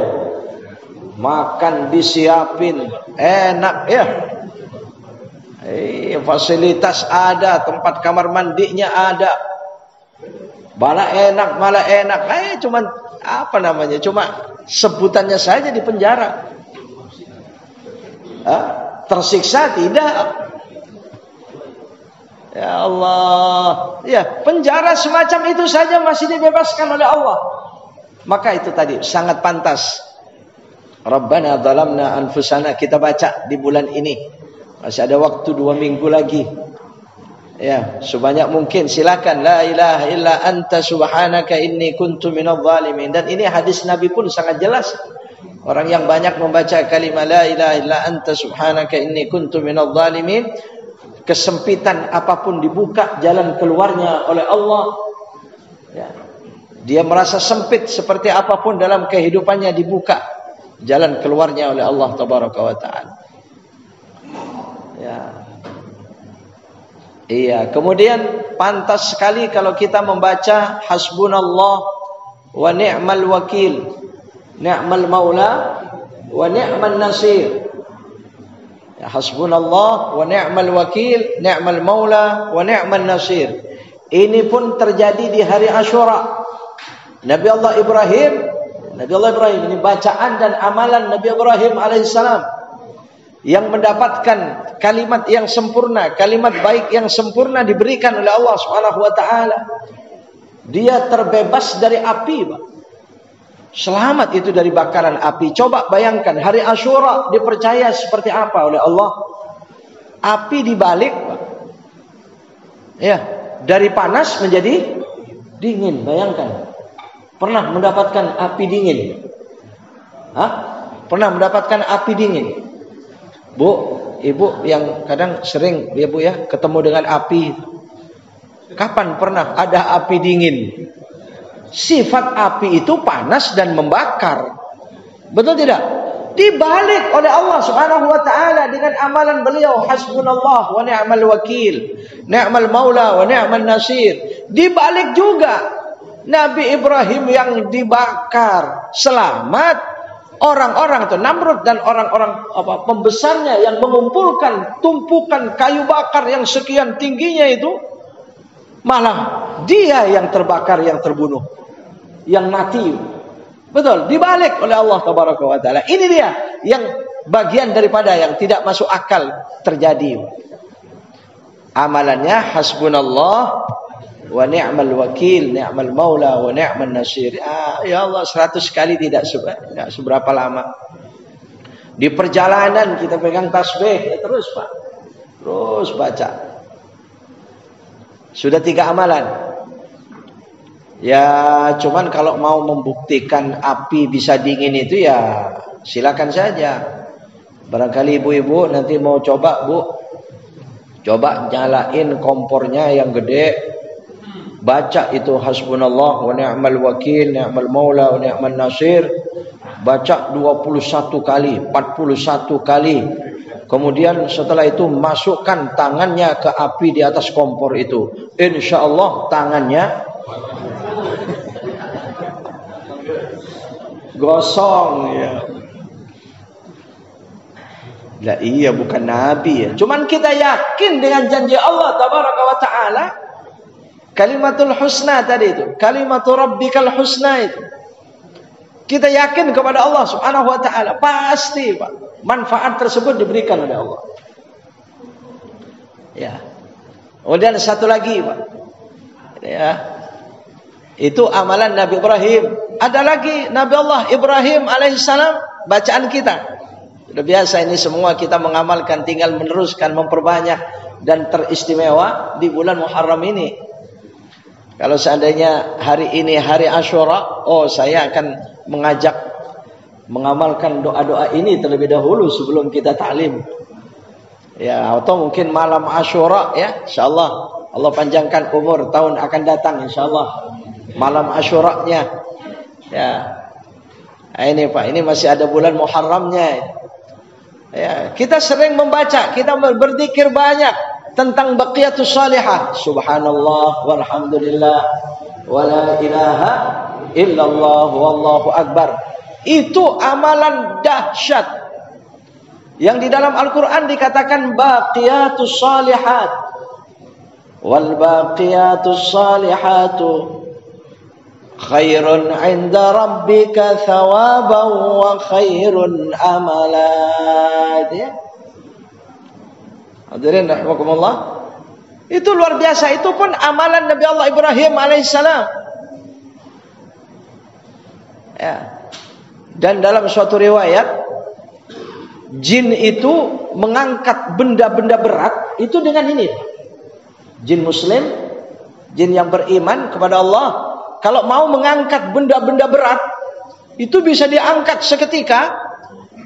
Makan disiapin, enak ya. Fasilitas ada, tempat kamar mandinya ada. Malah enak. Cuman apa namanya? Cuma sebutannya saja di penjara. Tersiksa tidak. Ya Allah, ya penjara semacam itu saja masih dibebaskan oleh Allah. Maka itu tadi sangat pantas. Rabbana zalamna anfusana, kita baca di bulan ini. Masih ada waktu 2 minggu lagi. Ya, sebanyak mungkin silakan. La ilaha illa anta subhanaka inni kuntu minadh dhalimin. Dan ini hadis Nabi pun sangat jelas. Orang yang banyak membaca kalimat la ilaha illa anta subhanaka inni kuntu minadh dhalimin, kesempitan apapun dibuka jalan keluarnya oleh Allah. Ya. Dia merasa sempit seperti apapun dalam kehidupannya dibuka jalan keluarnya oleh Allah tabaraka wa taala. Ya. Iya, kemudian pantas sekali kalau kita membaca hasbunallah wa ni'mal wakil, ni'mal maula wa ni'man nasir. Ya, hasbunallah wa ni'mal wakil, ni'mal maula wa ni'man nasir. Ini pun terjadi di hari Asyura. Nabi Allah Ibrahim ini bacaan dan amalan Nabi Ibrahim alaihissalam yang mendapatkan kalimat yang sempurna, kalimat baik yang sempurna diberikan oleh Allah Subhanahu wa taala. Dia terbebas dari api, Pak. Selamat itu dari bakaran api. Coba bayangkan hari Asyura dipercaya seperti apa oleh Allah. Api dibalik, Pak. Ya, dari panas menjadi dingin. Bayangkan. Pernah mendapatkan api dingin? Hah? Pernah mendapatkan api dingin? Bu, ibu yang kadang sering ya Bu ya ketemu dengan api. Kapan pernah ada api dingin? Sifat api itu panas dan membakar. Betul tidak? Dibalik oleh Allah Subhanahu wa taala dengan amalan beliau hasbunallah wa ni'mal wakil, ni'mal maula wa ni'man nasir. Dibalik juga Nabi Ibrahim yang dibakar selamat, orang-orang itu Namrud dan orang-orang pembesarnya yang mengumpulkan tumpukan kayu bakar yang sekian tingginya itu, malah dia yang terbakar, yang terbunuh, yang mati. Betul, dibalik oleh Allah Tabaraka wa Ta'ala. Ini dia yang bagian daripada yang tidak masuk akal terjadi. Amalannya hasbunallah wa ni'mal wakil, ni'mal maula wa ni'man nasir. Ya Allah, 100 kali tidak seberapa lama. Di perjalanan kita pegang tasbih, ya terus Pak, terus baca. Sudah 3 amalan. Ya cuman kalau mau membuktikan api bisa dingin itu ya silakan saja. Barangkali ibu-ibu nanti mau coba, Bu, coba nyalain kompornya yang gede, baca itu hasbunallah wa ni'mal wakil, ni'mal maula wa ni'man nasir, baca 21 kali, 41 kali. Kemudian setelah itu masukkan tangannya ke api di atas kompor itu. Insyaallah tangannya gosong ya. Lah iya, bukan nabi ya. Cuman kita yakin dengan janji Allah Tabaraka wa Ta'ala. Kalimatul husna tadi itu, kalimatul rabbikal husna itu. Kita yakin kepada Allah Subhanahu wa Ta'ala, pasti Pak, manfaat tersebut diberikan oleh Allah. Ya. Kemudian satu lagi Pak. Ya. Itu amalan Nabi Ibrahim. Ada lagi Nabi Allah Ibrahim alaihissalam, bacaan kita. Sudah biasa ini semua kita mengamalkan, tinggal meneruskan, memperbanyak dan teristimewa di bulan Muharram ini. Kalau seandainya hari ini hari Asyura, saya akan mengajak mengamalkan doa-doa ini terlebih dahulu sebelum kita ta'lim. Ya, atau mungkin malam Asyura ya, insyaallah Allah panjangkan umur tahun akan datang insyaallah. Malam Asyuranya. Ya. Nah, ini Pak, ini masih ada bulan Muharramnya. Ya, kita sering membaca, kita berzikir banyak tentang baqiyatus salihah. Subhanallah walhamdulillah wala ilaha illallah wallahu akbar. Itu amalan dahsyat yang di dalam Al-Qur'an dikatakan baqiyatus salihat. Wal baqiyatus salihatu khairun 'inda rabbika thawaban wa khairun amala. Ya. Hadirin rahimakumullah. Itu luar biasa, itu pun amalan Nabi Allah Ibrahim alaihissalam. Ya. Dan dalam suatu riwayat, jin itu mengangkat benda-benda berat itu dengan ini. Jin muslim, jin yang beriman kepada Allah, kalau mau mengangkat benda-benda berat, itu bisa diangkat seketika,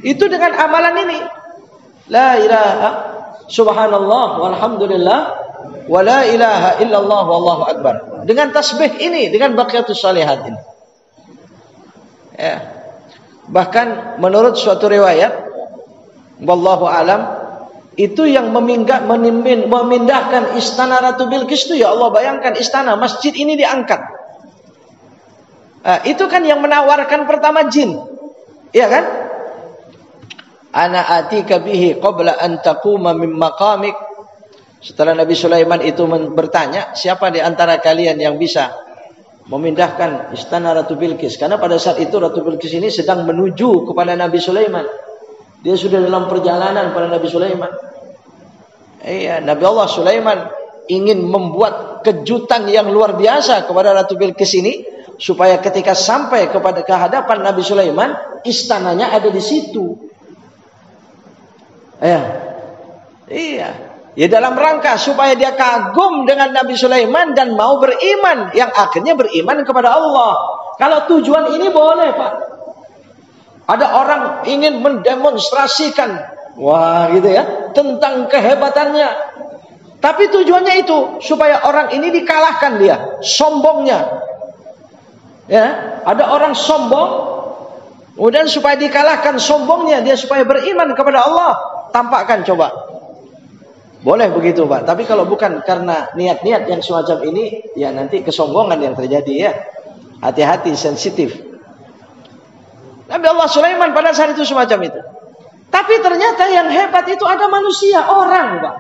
itu dengan amalan ini. La ilaha subhanallah walhamdulillah wa la ilaha illallah wallahu akbar. Dengan tasbih ini, dengan baqiyatus salihat ini. Ya. Bahkan menurut suatu riwayat, wallahu alam, itu yang memindahkan istana Ratu Bilqis itu, ya Allah, bayangkan istana, masjid ini diangkat. Itu kan yang menawarkan pertama jin, ya kan? Ana atika bihi qabla an taquma min maqamik. Setelah Nabi Sulaiman itu bertanya, siapa di antara kalian yang bisa memindahkan istana Ratu Bilqis? Karena pada saat itu Ratu Bilqis ini sedang menuju kepada Nabi Sulaiman. Dia sudah dalam perjalanan pada Nabi Sulaiman. Iya, Nabi Allah Sulaiman ingin membuat kejutan yang luar biasa kepada Ratu Bilqis ini, supaya ketika sampai kepada kehadapan Nabi Sulaiman, istananya ada di situ. Iya. Ya, dalam rangka supaya dia kagum dengan Nabi Sulaiman dan mau beriman, yang akhirnya beriman kepada Allah. Kalau tujuan ini boleh, Pak. Ada orang ingin mendemonstrasikan, wah gitu ya, tentang kehebatannya. Tapi tujuannya itu supaya orang ini dikalahkan dia, sombongnya. Ya, ada orang sombong, kemudian supaya dikalahkan sombongnya dia, supaya beriman kepada Allah, tampakkan coba. Boleh begitu, Pak. Tapi kalau bukan karena niat-niat yang semacam ini, ya nanti kesombongan yang terjadi ya. Hati-hati, sensitif. Nabi Allah Sulaiman pada saat itu semacam itu. Tapi ternyata yang hebat itu ada manusia, orang, Pak.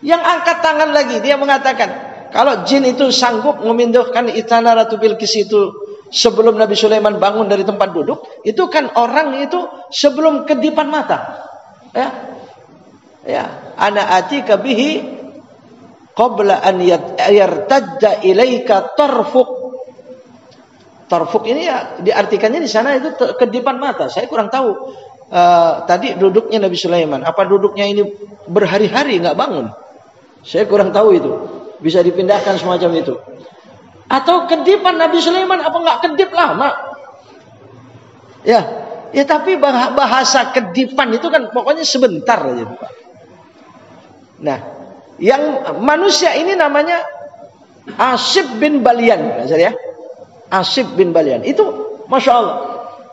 Yang angkat tangan lagi, dia mengatakan, kalau jin itu sanggup memindahkan istana Ratu Bilqis itu sebelum Nabi Sulaiman bangun dari tempat duduk, itu kan orang itu sebelum kedipan mata. Ya. Ya, ana atika bihi qabla an yartadda ilaika tarfuq. Tarfuq ini ya diartikannya di sana itu kedipan mata. Saya kurang tahu tadi duduknya Nabi Sulaiman. Apa duduknya ini berhari-hari nggak bangun? Saya kurang tahu itu. Bisa dipindahkan semacam itu. Atau kedipan Nabi Sulaiman apa nggak kedip lama? Ya, tapi bahasa kedipan itu kan pokoknya sebentar aja, Pak. Nah, yang manusia ini namanya Asib bin Balian, ya. Asib bin Balian. Itu Masya Allah.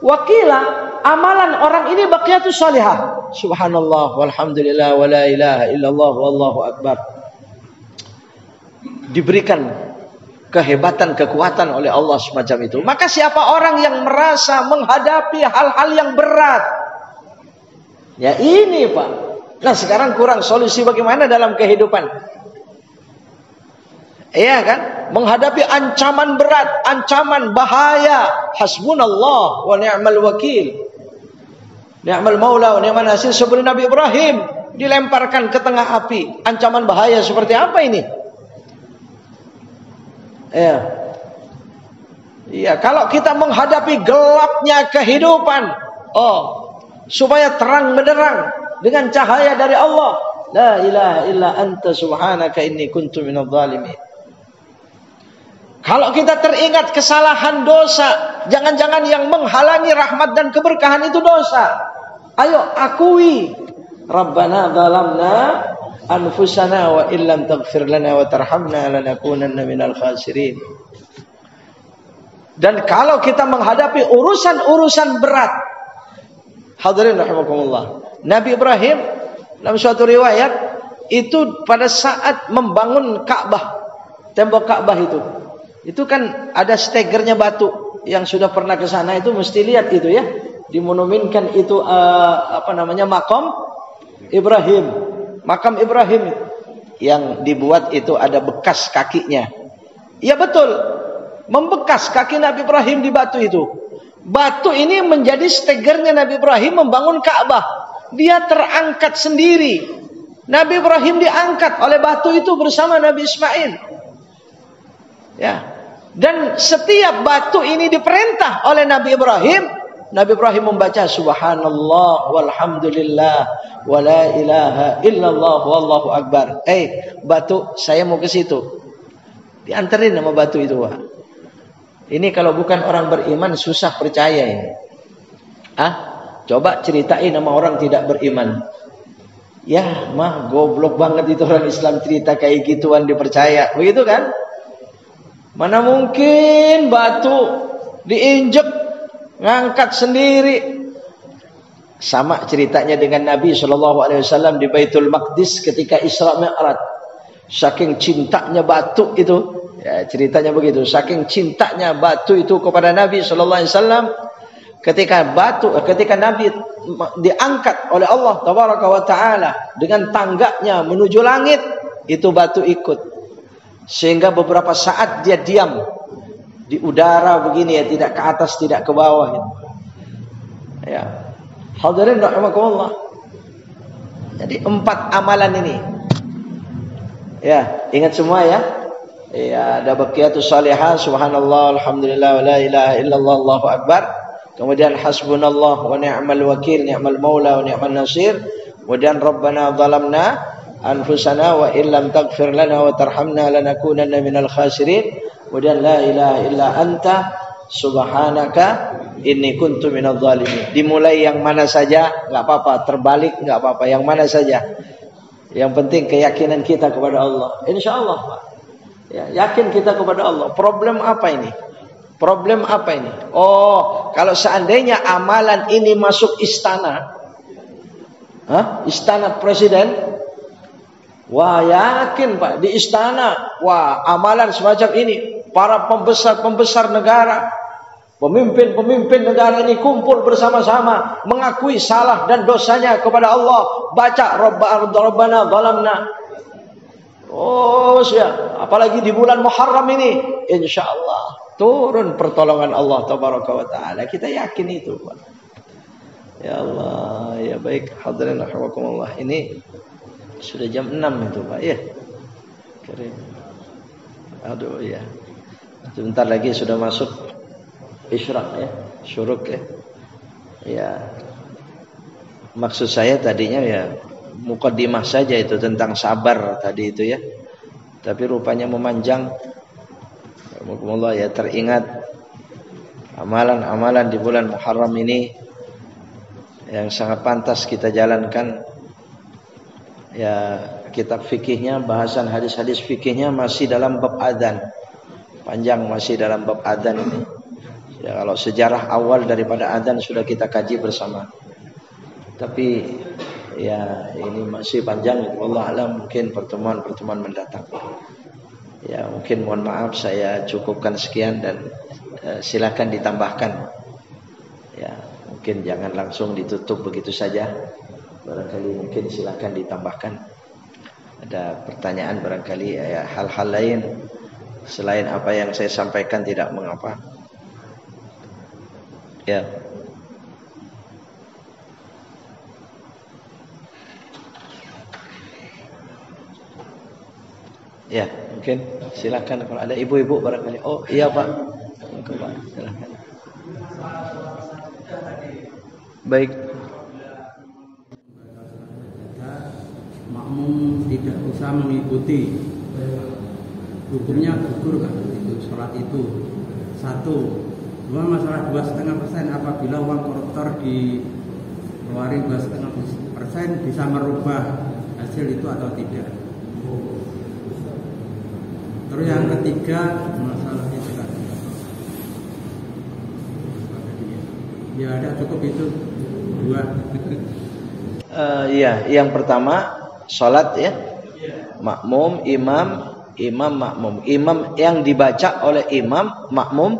Wakila amalan orang ini baqiyatus salihah. Subhanallah walhamdulillah wa la ilaha illallah wallahu akbar. Diberikan kehebatan, kekuatan oleh Allah semacam itu. Maka siapa orang yang merasa menghadapi hal-hal yang berat, ya ini, Pak. Nah, sekarang kurang solusi bagaimana dalam kehidupan. Iya kan? Menghadapi ancaman berat, ancaman bahaya. Hasbunallah wa ni'mal wakil. Ni'mal maula wa ni'man nasir. Seperti Nabi Ibrahim dilemparkan ke tengah api. Ancaman bahaya seperti apa ini? Iya. Iya, kalau kita menghadapi gelapnya kehidupan, supaya terang benderang dengan cahaya dari Allah. La ilaha illa anta subhanaka inni kuntu minadh dhalimin. Kalau kita teringat kesalahan dosa, jangan-jangan yang menghalangi rahmat dan keberkahan itu dosa. Ayo akui, Rabbana zalamna anfusana wa illam taghfir lana wa tarhamna lanakunanna minal khasirin. Dan kalau kita menghadapi urusan-urusan berat, hadirin rahimakumullah, Nabi Ibrahim dalam suatu riwayat itu pada saat membangun Ka'bah, tembok Ka'bah itu kan ada stegernya batu. Yang sudah pernah ke sana itu mesti lihat itu ya, dimonumenkan itu makam Ibrahim, makam Ibrahim yang dibuat itu ada bekas kakinya. Ya betul, membekas kaki Nabi Ibrahim di batu itu. Batu ini menjadi stegernya Nabi Ibrahim membangun Ka'bah. Dia terangkat sendiri. Nabi Ibrahim diangkat oleh batu itu bersama Nabi Ismail. Ya. Dan setiap batu ini diperintah oleh Nabi Ibrahim. Nabi Ibrahim membaca subhanallah walhamdulillah wa la ilaha illallah wallahu akbar. Batu, saya mau ke situ. Dianterin sama batu itu, Pak. Ini kalau bukan orang beriman susah percaya ini. Coba ceritain sama orang tidak beriman. Ya, goblok banget itu orang Islam cerita kayak gituan dipercaya. Begitu kan? Mana mungkin batu diinjek, ngangkat sendiri. Sama ceritanya dengan Nabi SAW di Baitul Maqdis ketika Isra Mi'raj. Saking cintanya batu itu, ya ceritanya begitu. Saking cintanya batu itu kepada Nabi SAW, ketika Nabi diangkat oleh Allah Tabaraka wa Ta'ala dengan tangganya menuju langit, itu batu ikut. Sehingga beberapa saat dia diam di udara begini ya, tidak ke atas, tidak ke bawah. Ya. Hadirin rahimakumullah. Jadi 4 amalan ini. Ya, ingat semua ya. Ya, ada baqiyatus salihah, subhanallah, alhamdulillah, wa la ilaha illallah, Allahu akbar. Kemudian hasbunallah wa ni'mal wakil, ni'mal maula wa ni'man nasir. Kemudian rabbana zalamna anfusana wa illam taghfir lana wa tarhamna lanakunanna minal khasirin. Kemudian la ilaha illa anta subhanaka inni kuntu minadh dhalimin. Dimulai yang mana saja enggak apa-apa, terbalik enggak apa-apa, yang mana saja. Yang penting keyakinan kita kepada Allah. Insyaallah, Pak. Ya, yakin kita kepada Allah. Problem apa ini? Problem apa ini? Kalau seandainya amalan ini masuk istana, istana presiden, wah yakin Pak, di istana, wah amalan semacam ini para pembesar-pembesar negara, pemimpin-pemimpin negara ini kumpul bersama-sama mengakui salah dan dosanya kepada Allah. Baca Rabbana zalamna. Oh ya, apalagi di bulan Muharram ini, insyaallah turun pertolongan Allah tabaraka wa taala. Kita yakin itu, Pak. Ya Allah, ya baik, hadirin rahimakumullah. Ini sudah jam 6 itu, Pak. Ya. Keren. Aduh ya. Sebentar lagi sudah masuk isyraq ya, syuruk ya. Ya. Maksud saya tadinya ya mukaddimah saja itu tentang sabar tadi itu ya. Tapi rupanya memanjang. Alhamdulillah ya, teringat amalan-amalan di bulan Muharram ini yang sangat pantas kita jalankan. Ya, kitab fikihnya, bahasan hadis-hadis fikihnya masih dalam bab adzan. Panjang masih dalam bab adzan ini. Ya, kalau sejarah awal daripada adzan sudah kita kaji bersama. Tapi ya ini masih panjang, wallahu alam, mungkin pertemuan-pertemuan mendatang. Ya, mungkin mohon maaf saya cukupkan sekian dan silakan ditambahkan. Ya, mungkin jangan langsung ditutup begitu saja. Barangkali mungkin silakan ditambahkan. Ada pertanyaan barangkali ya, hal-hal lain selain apa yang saya sampaikan tidak mengapa. Ya. Ya, mungkin silakan kalau ada ibu-ibu barangkali. Oh, iya Pak. Silakan. Baik. Makmum tidak usah mengikuti, hukumnya gugur kan itu sholat itu. Satu. Dua, masalah 2,5% apabila uang koruptor dikeluarin 2,5% bisa merubah hasil itu atau tidak. Terus yang ketiga masalah itu kan. Ya ada cukup itu dua. Iya, yang pertama salat ya. Makmum, imam, makmum. Imam yang dibaca oleh imam, makmum.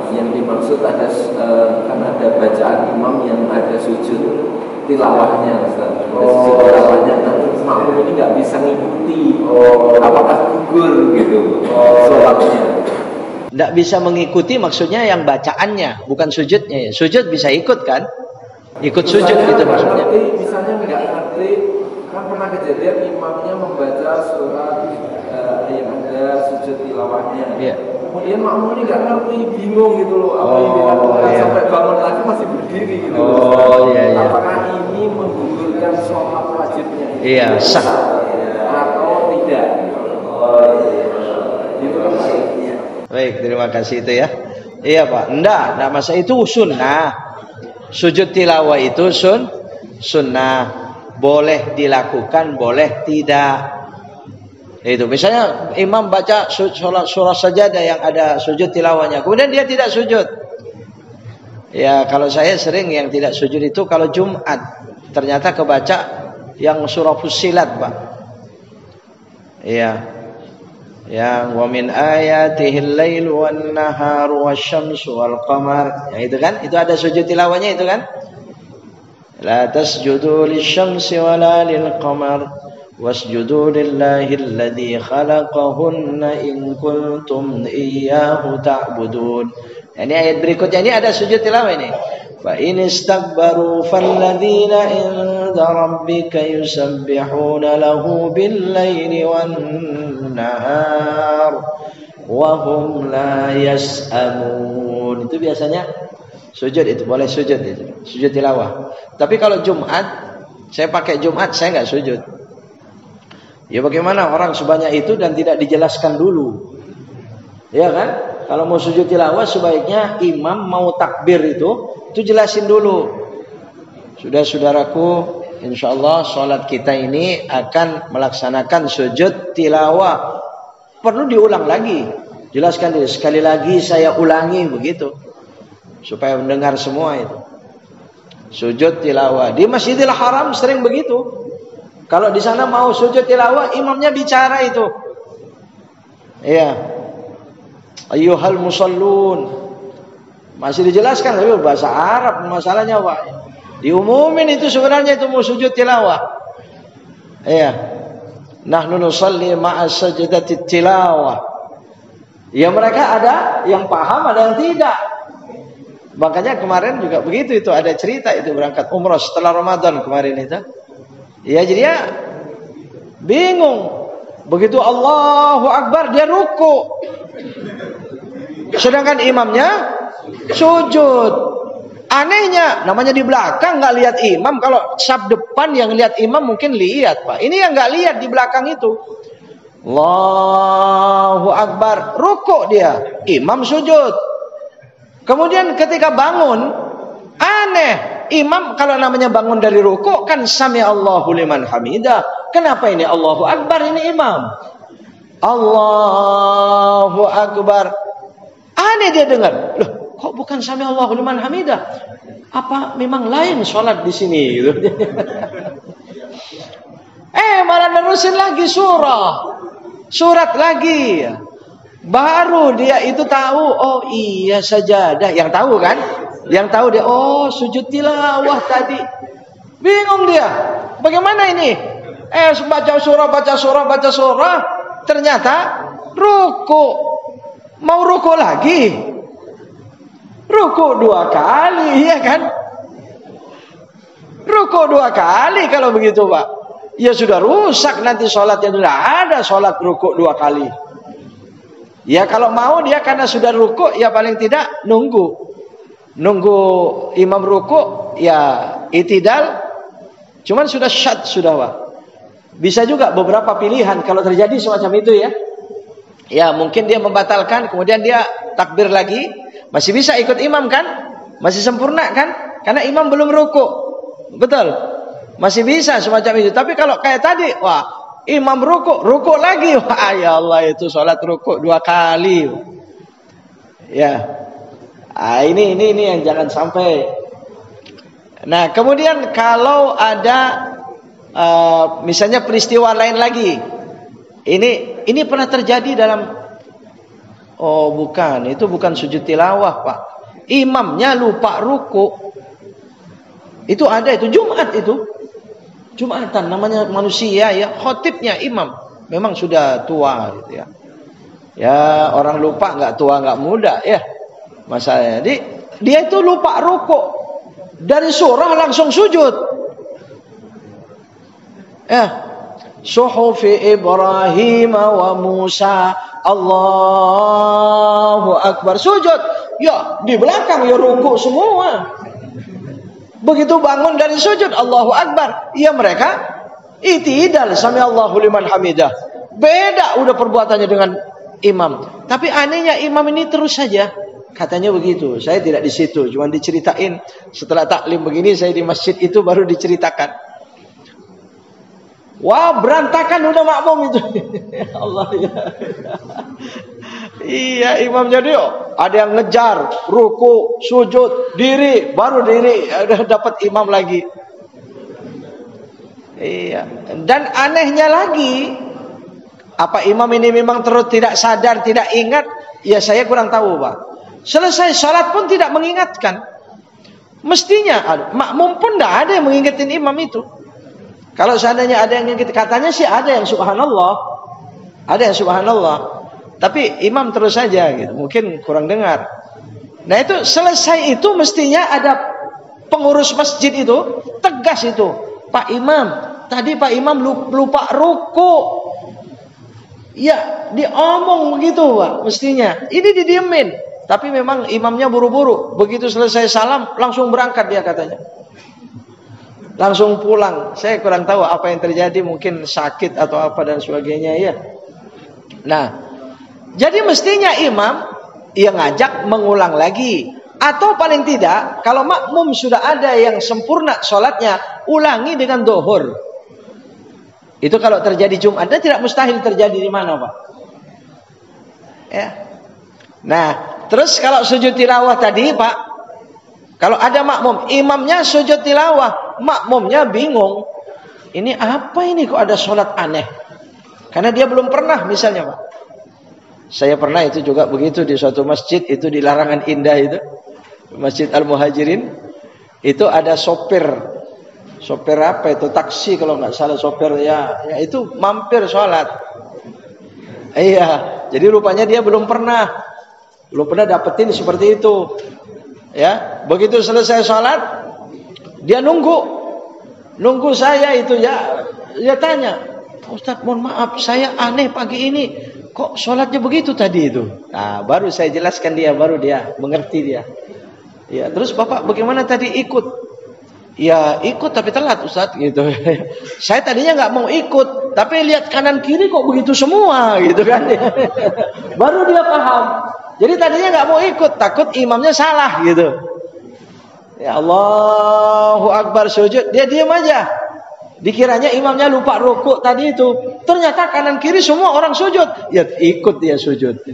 Yang dimaksud ada kan ada bacaan imam yang ada sujud tilawahnya, sujud tilawahnya, nanti makmum ini nggak bisa ngikuti. Apakah gugur gitu sholatnya? Nggak bisa mengikuti maksudnya yang bacaannya, bukan sujudnya ya. Sujud bisa ikut kan? Ikut sujud gitu maksudnya. Misalnya nggak ngerti, kan pernah kejadian imamnya membaca surat yang ada sujud tilawahnya. Iya. Kemudian makmum ini nggak ngerti, bingung gitu loh. Apa ini iya. Sampai bangun lagi masih berdiri gitu. Iya. Apakah ini menggugurkan sholat wajibnya? Iya, sah. Atau tidak? Gitu kan. Baik, terima kasih itu ya. Iya Pak, enggak masa itu sunnah. Sujud tilawah itu sunnah. Boleh dilakukan, boleh tidak. Itu misalnya imam baca surah sajadah yang ada sujud tilawahnya, kemudian dia tidak sujud. Ya, kalau saya sering yang tidak sujud itu kalau Jumat ternyata kebaca yang surah Fussilat, Pak. Iya. Yang wa min ayatihil lail wan nahar wasyamsu wal qamar. Yang itu kan, itu ada sujud tilawahnya itu kan? La tasjudu lisyamsi wala lil qamar wasjudu lillahi alladhi khalaqahunna in kuntum iyyahu ta'budun. Ini ayat berikutnya ini ada sujud tilawah ini. Fa in istakbaru falladzina inda rabbika yusabbihuna lahu bil laili wan nahar wa hum la yas'amun. Itu biasanya sujud, itu boleh sujud itu. Sujud tilawah. Tapi kalau Jumat, saya pakai Jumat saya enggak sujud. Ya bagaimana orang sebanyak itu dan tidak dijelaskan dulu. Ya kan? Kalau mau sujud tilawah sebaiknya imam mau takbir itu jelasin dulu. Sudah saudaraku, insyaallah salat kita ini akan melaksanakan sujud tilawah. Perlu diulang lagi. Jelaskan dulu, sekali lagi saya ulangi begitu. Supaya mendengar semua itu. Sujud tilawah. Di Masjidil Haram sering begitu. Kalau di sana mau sujud tilawah, imamnya bicara itu. Iya. Ayyuhal musallun. Masih dijelaskan tapi bahasa Arab masalahnya, Pak. Diumumin itu sebenarnya itu mau sujud tilawah. Iya. Nahnu nusalli ma'a sajdati tilawah. Ya mereka ada yang paham, ada yang tidak. Makanya kemarin juga begitu, itu ada cerita itu berangkat umrah setelah Ramadan kemarin itu. Ya jadi ya bingung. Begitu Allahu Akbar dia ruku. Sedangkan imamnya sujud. Anehnya, namanya di belakang nggak lihat imam. Kalau saf depan yang lihat imam mungkin lihat, Pak. Ini yang nggak lihat di belakang itu. Allahu Akbar, ruku dia, imam sujud. Kemudian ketika bangun, aneh. Imam kalau namanya bangun dari ruku kan sami Allahu liman hamidah. Kenapa ini Allahu Akbar ini imam? Allahu Akbar. Aneh dia dengar. Loh, kok bukan sami Allahu liman hamidah? Apa memang lain sholat di sini gitu. Malah nerusin lagi surat lagi. Baru dia itu tahu, oh iya sajadah. Yang tahu kan? Yang tahu dia, oh sujud tilawah tadi. Bingung dia. Bagaimana ini? Baca surah. Ternyata ruku. Mau ruku lagi. Ruku 2 kali, ya kan? Ruku 2 kali kalau begitu, Pak. Ya sudah rusak nanti sholatnya. Tidak ada sholat ruku 2 kali. Ya kalau mau dia karena sudah ruku, ya paling tidak nunggu imam ruku, ya itidal. Cuman sudah syad sudah, Pak. Bisa juga beberapa pilihan kalau terjadi semacam itu ya. Ya mungkin dia membatalkan, kemudian dia takbir lagi. Masih bisa ikut imam kan? Masih sempurna kan? Karena imam belum ruku. Betul? Masih bisa semacam itu. Tapi kalau kayak tadi, wah, imam ruku lagi. Wah, ya Allah, itu sholat ruku 2 kali. Ya. Ini yang jangan sampai. Nah, kemudian kalau ada misalnya peristiwa lain lagi. Ini pernah terjadi dalam. Oh bukan, itu bukan sujud tilawah, Pak. Imamnya lupa ruku. Itu ada, itu Jumat itu. Jumatan namanya manusia ya, khotibnya imam. Memang sudah tua gitu ya. Ya orang lupa nggak tua nggak muda ya. Masalahnya dia itu lupa ruku. Dari surah langsung sujud. Ya. Suhufi Ibrahim wa Musa. Allahu Akbar, sujud. Ya, di belakang ya ruku semua. Begitu bangun dari sujud, Allahu Akbar. Ya mereka itidal sami Allahu liman hamidah. Beda udah perbuatannya dengan imam. Tapi anehnya imam ini terus saja katanya begitu. Saya tidak di situ, cuma diceritain setelah taklim begini saya di masjid itu baru diceritakan. Wah, berantakan udah makmum itu. Allah ya. Iya, imam jadi ada yang ngejar, ruku, sujud, diri, baru diri, udah dapat imam lagi. Iya. Dan anehnya lagi, apa imam ini memang terus tidak sadar, tidak ingat? Ya saya kurang tahu, Pak. Selesai sholat pun tidak mengingatkan. Mestinya makmum pun tidak ada yang mengingetin imam itu. Kalau seandainya ada yang ingat, katanya sih ada yang subhanallah. Ada yang subhanallah. Tapi imam terus saja gitu. Mungkin kurang dengar. Nah itu selesai itu mestinya ada pengurus masjid itu tegas itu. Pak Imam, tadi Pak Imam lupa ruku. Ya diomong begitu Pak mestinya. Ini didiemin. Tapi memang imamnya buru-buru. Begitu selesai salam langsung berangkat dia katanya. Langsung pulang. Saya kurang tahu apa yang terjadi, mungkin sakit atau apa dan sebagainya ya. Nah, jadi mestinya imam yang ngajak mengulang lagi. Atau paling tidak, kalau makmum sudah ada yang sempurna sholatnya, ulangi dengan dohur. Itu kalau terjadi Jumat, dan tidak mustahil terjadi di mana Pak? Ya. Nah, terus kalau sujud tilawah tadi Pak, kalau ada makmum, imamnya sujud tilawah, makmumnya bingung. ini apa ini kok ada sholat aneh? Karena dia belum pernah misalnya Pak. Saya pernah itu juga begitu di suatu masjid itu di Larangan Indah itu. Masjid Al-Muhajirin. Itu ada sopir apa itu, taksi kalau nggak salah sopir ya itu mampir sholat. Iya, jadi rupanya dia belum pernah dapetin seperti itu. Ya, begitu selesai sholat, dia nunggu saya itu ya. Dia tanya, Ustaz mohon maaf saya aneh pagi ini, kok sholatnya begitu tadi itu. Nah, baru saya jelaskan baru dia mengerti dia. Ya, terus Bapak bagaimana tadi ikut? Ya ikut tapi telat Ustaz gitu. Saya tadinya nggak mau ikut, tapi lihat kanan kiri kok begitu semua gitu kan. Baru dia paham. Jadi tadinya nggak mau ikut, takut imamnya salah gitu. Ya Allahu Akbar sujud, dia diam aja. Dikiranya imamnya lupa rukuk tadi itu. Ternyata kanan kiri semua orang sujud. Ya ikut dia sujud.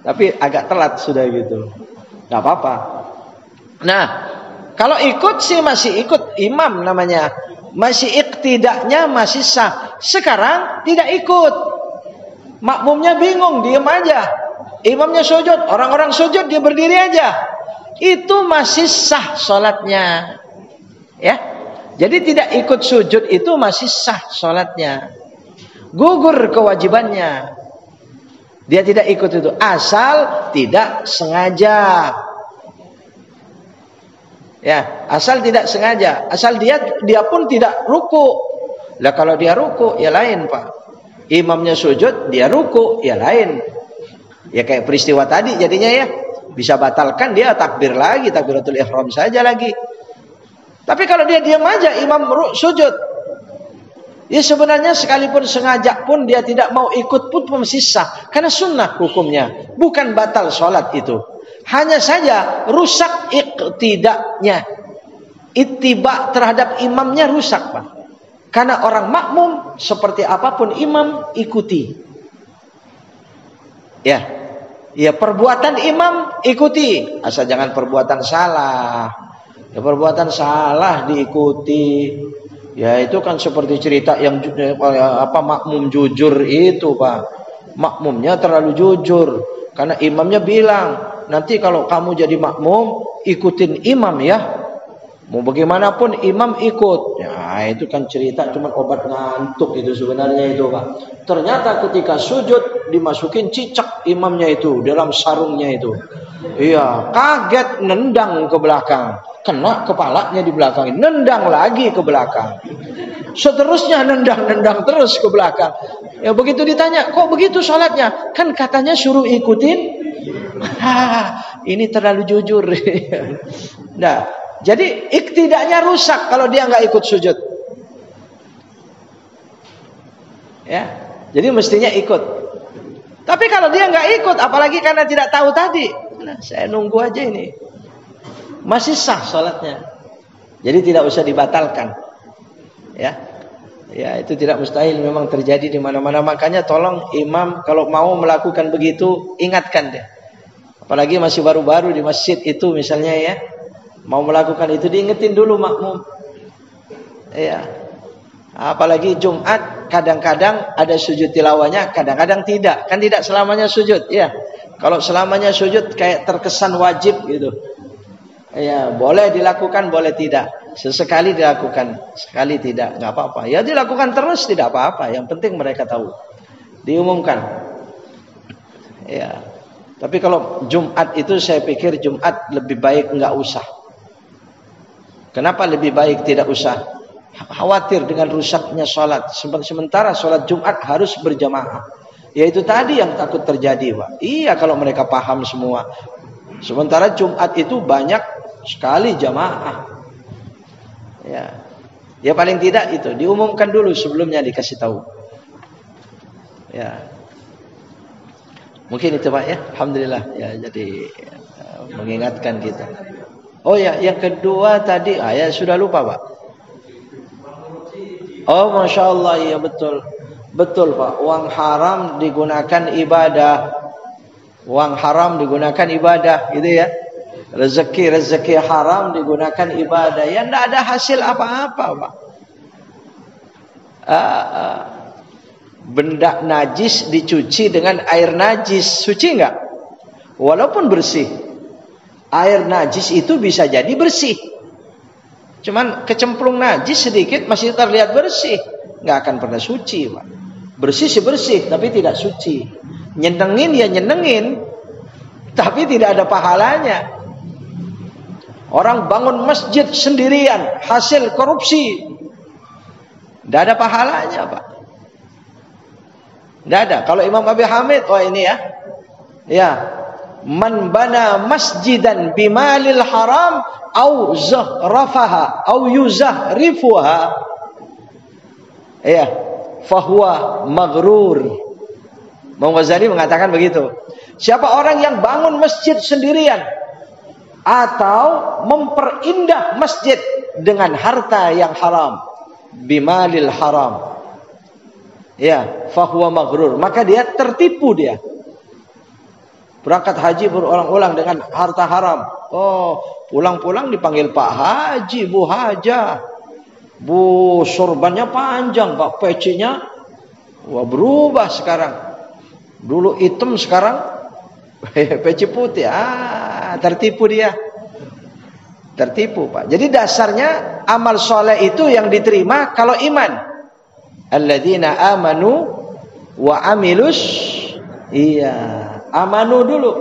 Tapi agak telat sudah gitu. Nggak apa-apa. Nah, kalau ikut sih masih ikut imam namanya. Masih iktidaknya masih sah. Sekarang tidak ikut. Makmumnya bingung, diam aja. Imamnya sujud, orang-orang sujud dia berdiri aja. Itu masih sah sholatnya. Ya. Jadi tidak ikut sujud itu masih sah sholatnya. Gugur kewajibannya. Dia tidak ikut itu asal tidak sengaja. Ya, asal tidak sengaja, asal dia pun tidak ruku. Lah kalau dia ruku ya lain, Pak. Imamnya sujud, dia ruku ya lain. Ya kayak peristiwa tadi jadinya ya. Bisa batalkan dia takbir lagi, takbiratul ihram saja lagi. Tapi kalau dia diam aja imam sujud. Ya sebenarnya sekalipun sengaja pun dia tidak mau ikut pun masih sah. Karena sunnah hukumnya, bukan batal sholat itu. Hanya saja rusak iktidaknya. Ittiba terhadap imamnya rusak, Pak. Karena orang makmum seperti apapun imam ikuti. Ya. Ya perbuatan imam ikuti. Asal jangan perbuatan salah. Ya perbuatan salah diikuti. Ya itu kan seperti cerita yang makmum jujur itu, Pak. Makmumnya terlalu jujur. Karena imamnya bilang, nanti kalau kamu jadi makmum, ikutin imam ya. Mau bagaimanapun imam ikut. Ya itu kan cerita cuma obat ngantuk itu sebenarnya itu, Pak. Ternyata ketika sujud dimasukin cicak imamnya itu dalam sarungnya itu. Iya, kaget nendang ke belakang. Kena kepalanya di belakang. Nendang lagi ke belakang. Seterusnya nendang terus ke belakang. Ya begitu ditanya, kok begitu sholatnya? Kan katanya suruh ikutin. Ini terlalu jujur. Nah, jadi iktidaknya rusak kalau dia nggak ikut sujud. Ya, jadi mestinya ikut. Tapi kalau dia nggak ikut, apalagi karena tidak tahu tadi, nah, saya nunggu aja ini, masih sah sholatnya. Jadi tidak usah dibatalkan. Ya, ya itu tidak mustahil, memang terjadi di mana-mana. Makanya tolong imam kalau mau melakukan begitu, ingatkan deh. Apalagi masih baru-baru di masjid itu misalnya ya. Mau melakukan itu diingetin dulu makmum. Ya. Apalagi Jumat kadang-kadang ada sujud tilawahnya, kadang-kadang tidak. Kan tidak selamanya sujud, ya. Kalau selamanya sujud kayak terkesan wajib gitu. Ya, boleh dilakukan, boleh tidak. Sesekali dilakukan, sekali tidak, enggak apa-apa. Ya dilakukan terus tidak apa-apa, yang penting mereka tahu. Diumumkan. Ya. Tapi kalau Jumat itu saya pikir Jumat lebih baik enggak usah. Kenapa lebih baik tidak usah? Khawatir dengan rusaknya sholat. Sementara sholat Jumat harus berjamaah. Yaitu tadi yang takut terjadi, Pak. Iya kalau mereka paham semua. Sementara Jumat itu banyak sekali jamaah. Ya. Ya paling tidak itu diumumkan dulu sebelumnya dikasih tahu. Ya. Mungkin itu Pak ya. Alhamdulillah ya, jadi mengingatkan kita. Oh ya, yang kedua tadi, ya sudah lupa Pak. Oh Masya Allah, ya betul. Betul Pak, uang haram digunakan ibadah. Uang haram digunakan ibadah, gitu ya. Rezeki haram digunakan ibadah. Ya tidak ada hasil apa-apa Pak. benda najis dicuci dengan air najis, suci enggak? Walaupun bersih. Air najis itu bisa jadi bersih. Cuman kecemplung najis sedikit masih terlihat bersih, enggak akan pernah suci, Pak. Bersih sih bersih, tapi tidak suci. Nyenengin ya nyenengin, tapi tidak ada pahalanya. Orang bangun masjid sendirian, hasil korupsi, tidak ada pahalanya, Pak. Tidak ada. Kalau Imam Abi Hamid, oh ini ya, man bana masjidan bimalil haram, au zahrafaha, au yuzahrifuha, ya, fahuwa maghrur. Imam Ghazali mengatakan begitu. Siapa orang yang bangun masjid sendirian atau memperindah masjid dengan harta yang haram, bimalil haram, ya, fahuwa maghrur, maka dia tertipu. Dia berangkat haji berulang-ulang dengan harta haram. Oh, pulang-pulang dipanggil Pak Haji, Bu Haja, Bu sorbannya panjang, Pak pecinya, wah berubah sekarang. Dulu hitam sekarang peci putih. Tertipu dia. Tertipu, Pak. Jadi dasarnya amal soleh itu yang diterima kalau iman. Alladzina amanu wa amilus. Iya, amanu dulu.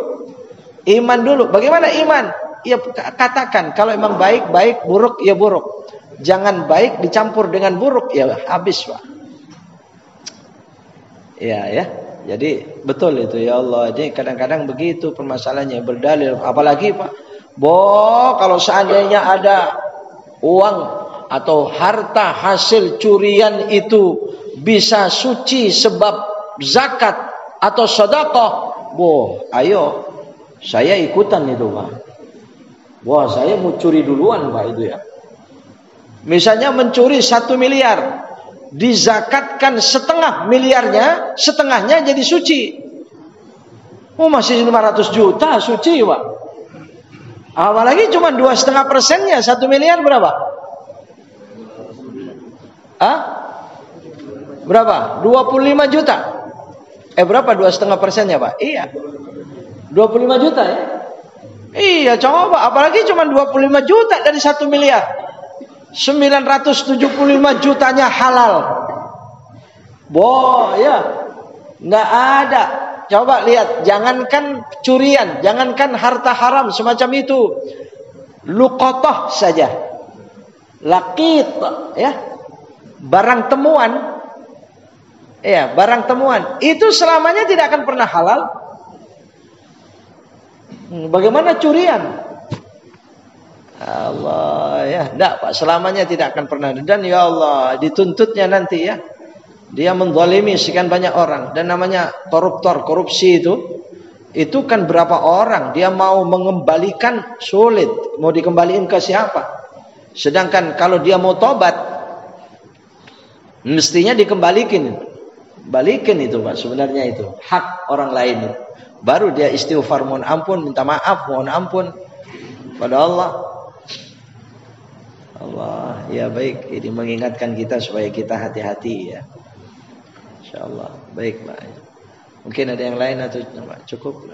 Iman dulu. Bagaimana iman? Ya katakan kalau emang baik baik, buruk ya buruk. Jangan baik dicampur dengan buruk, ya habis, Pak. Ya. Jadi betul itu, ya Allah. Jadi kadang-kadang begitu permasalahannya, berdalil. Apalagi, Pak, kalau seandainya ada uang atau harta hasil curian itu bisa suci sebab zakat atau sedekah, ayo saya ikutan itu, Pak. Saya mau curi duluan, Pak, itu ya. Misalnya mencuri 1 miliar, dizakatkan setengah miliarnya, setengahnya jadi suci. Masih 500 juta suci, Pak. Apalagi cuma 2,5%-nya, 1 miliar berapa? Berapa? 25 juta. Berapa 2,5%-nya, Pak? Iya. 25 juta ya. Iya, coba. Apalagi cuma 25 juta dari 1 miliar. 975 jutanya halal. Ya, nggak ada. Coba lihat, jangankan curian, jangankan harta haram semacam itu, luqatah saja, laqit, ya, barang temuan, ya, barang temuan itu selamanya tidak akan pernah halal. Bagaimana curian? Allah, ya, enggak, Pak, selamanya tidak akan pernah. Dan ya Allah, dituntutnya nanti, ya, dia menzalimi sekian banyak orang. Dan namanya koruptor, korupsi itu kan berapa orang dia mau mengembalikan, sulit. Mau dikembalikan ke siapa? Sedangkan kalau dia mau tobat, mestinya dikembalikan. Balikin itu, Pak, sebenarnya itu hak orang lain itu. Baru dia istighfar, mohon ampun, minta maaf, mohon ampun pada Allah. Allah, ya baik, ini mengingatkan kita supaya kita hati-hati, ya. Insyaallah. Baik, Pak. Mungkin ada yang lain atau cukup?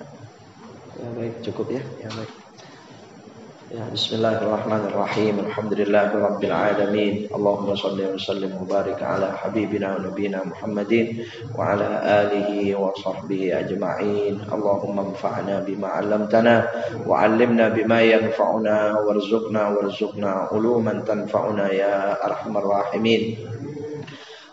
Ya baik, cukup ya. Ya baik. Ya, bismillahirrahmanirrahim. Alhamdulillahirabbil alamin. Allahumma shalli wa sallim wa barik ala habibina wa nabiyina Muhammadin wa ala alihi wa sahbihi ajma'in. Allahumma anfa'na bima 'allamtana wa 'allimna bima yanfa'una warzuqna uluman tanfa'una ya arhamar rahimin.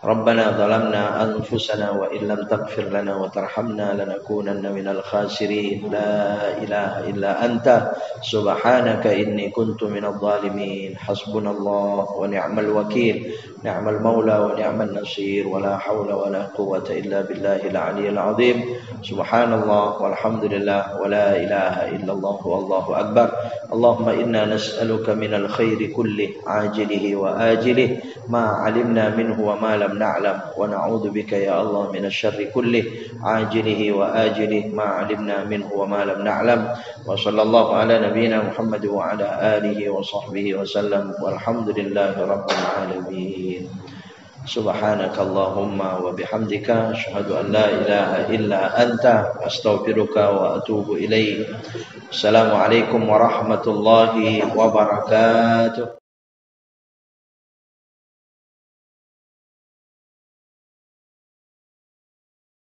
ربنا ظلمنا أنفسنا وإن لم تغفر لنا وترحمنا لنكونن من الخاسرين لا إله إلا أنت سبحانك إني كنت من الظالمين حسبنا الله ونعم الوكيل نعم المولى ونعم النصير ولا حول ولا قوة إلا بالله العلي العظيم سبحان الله والحمد لله ولا إله إلا الله والله أكبر اللهم إنا نسألك من الخير كله عاجله وآجله ما علمنا منه وما لم نعلم ونعوذ بك يا الله من الشر كله عاجله وآجله ما علمنا منه وما لم نعلم وصلى الله على نبينا محمد وعلى آله وصحبه وسلم والحمد لله رب العالمين. Subhanakallahumma wa bihamdika asyhadu an la ilaha illa anta astaghfiruka wa atubu ilaik. Assalamualaikum warahmatullahi wabarakatuh.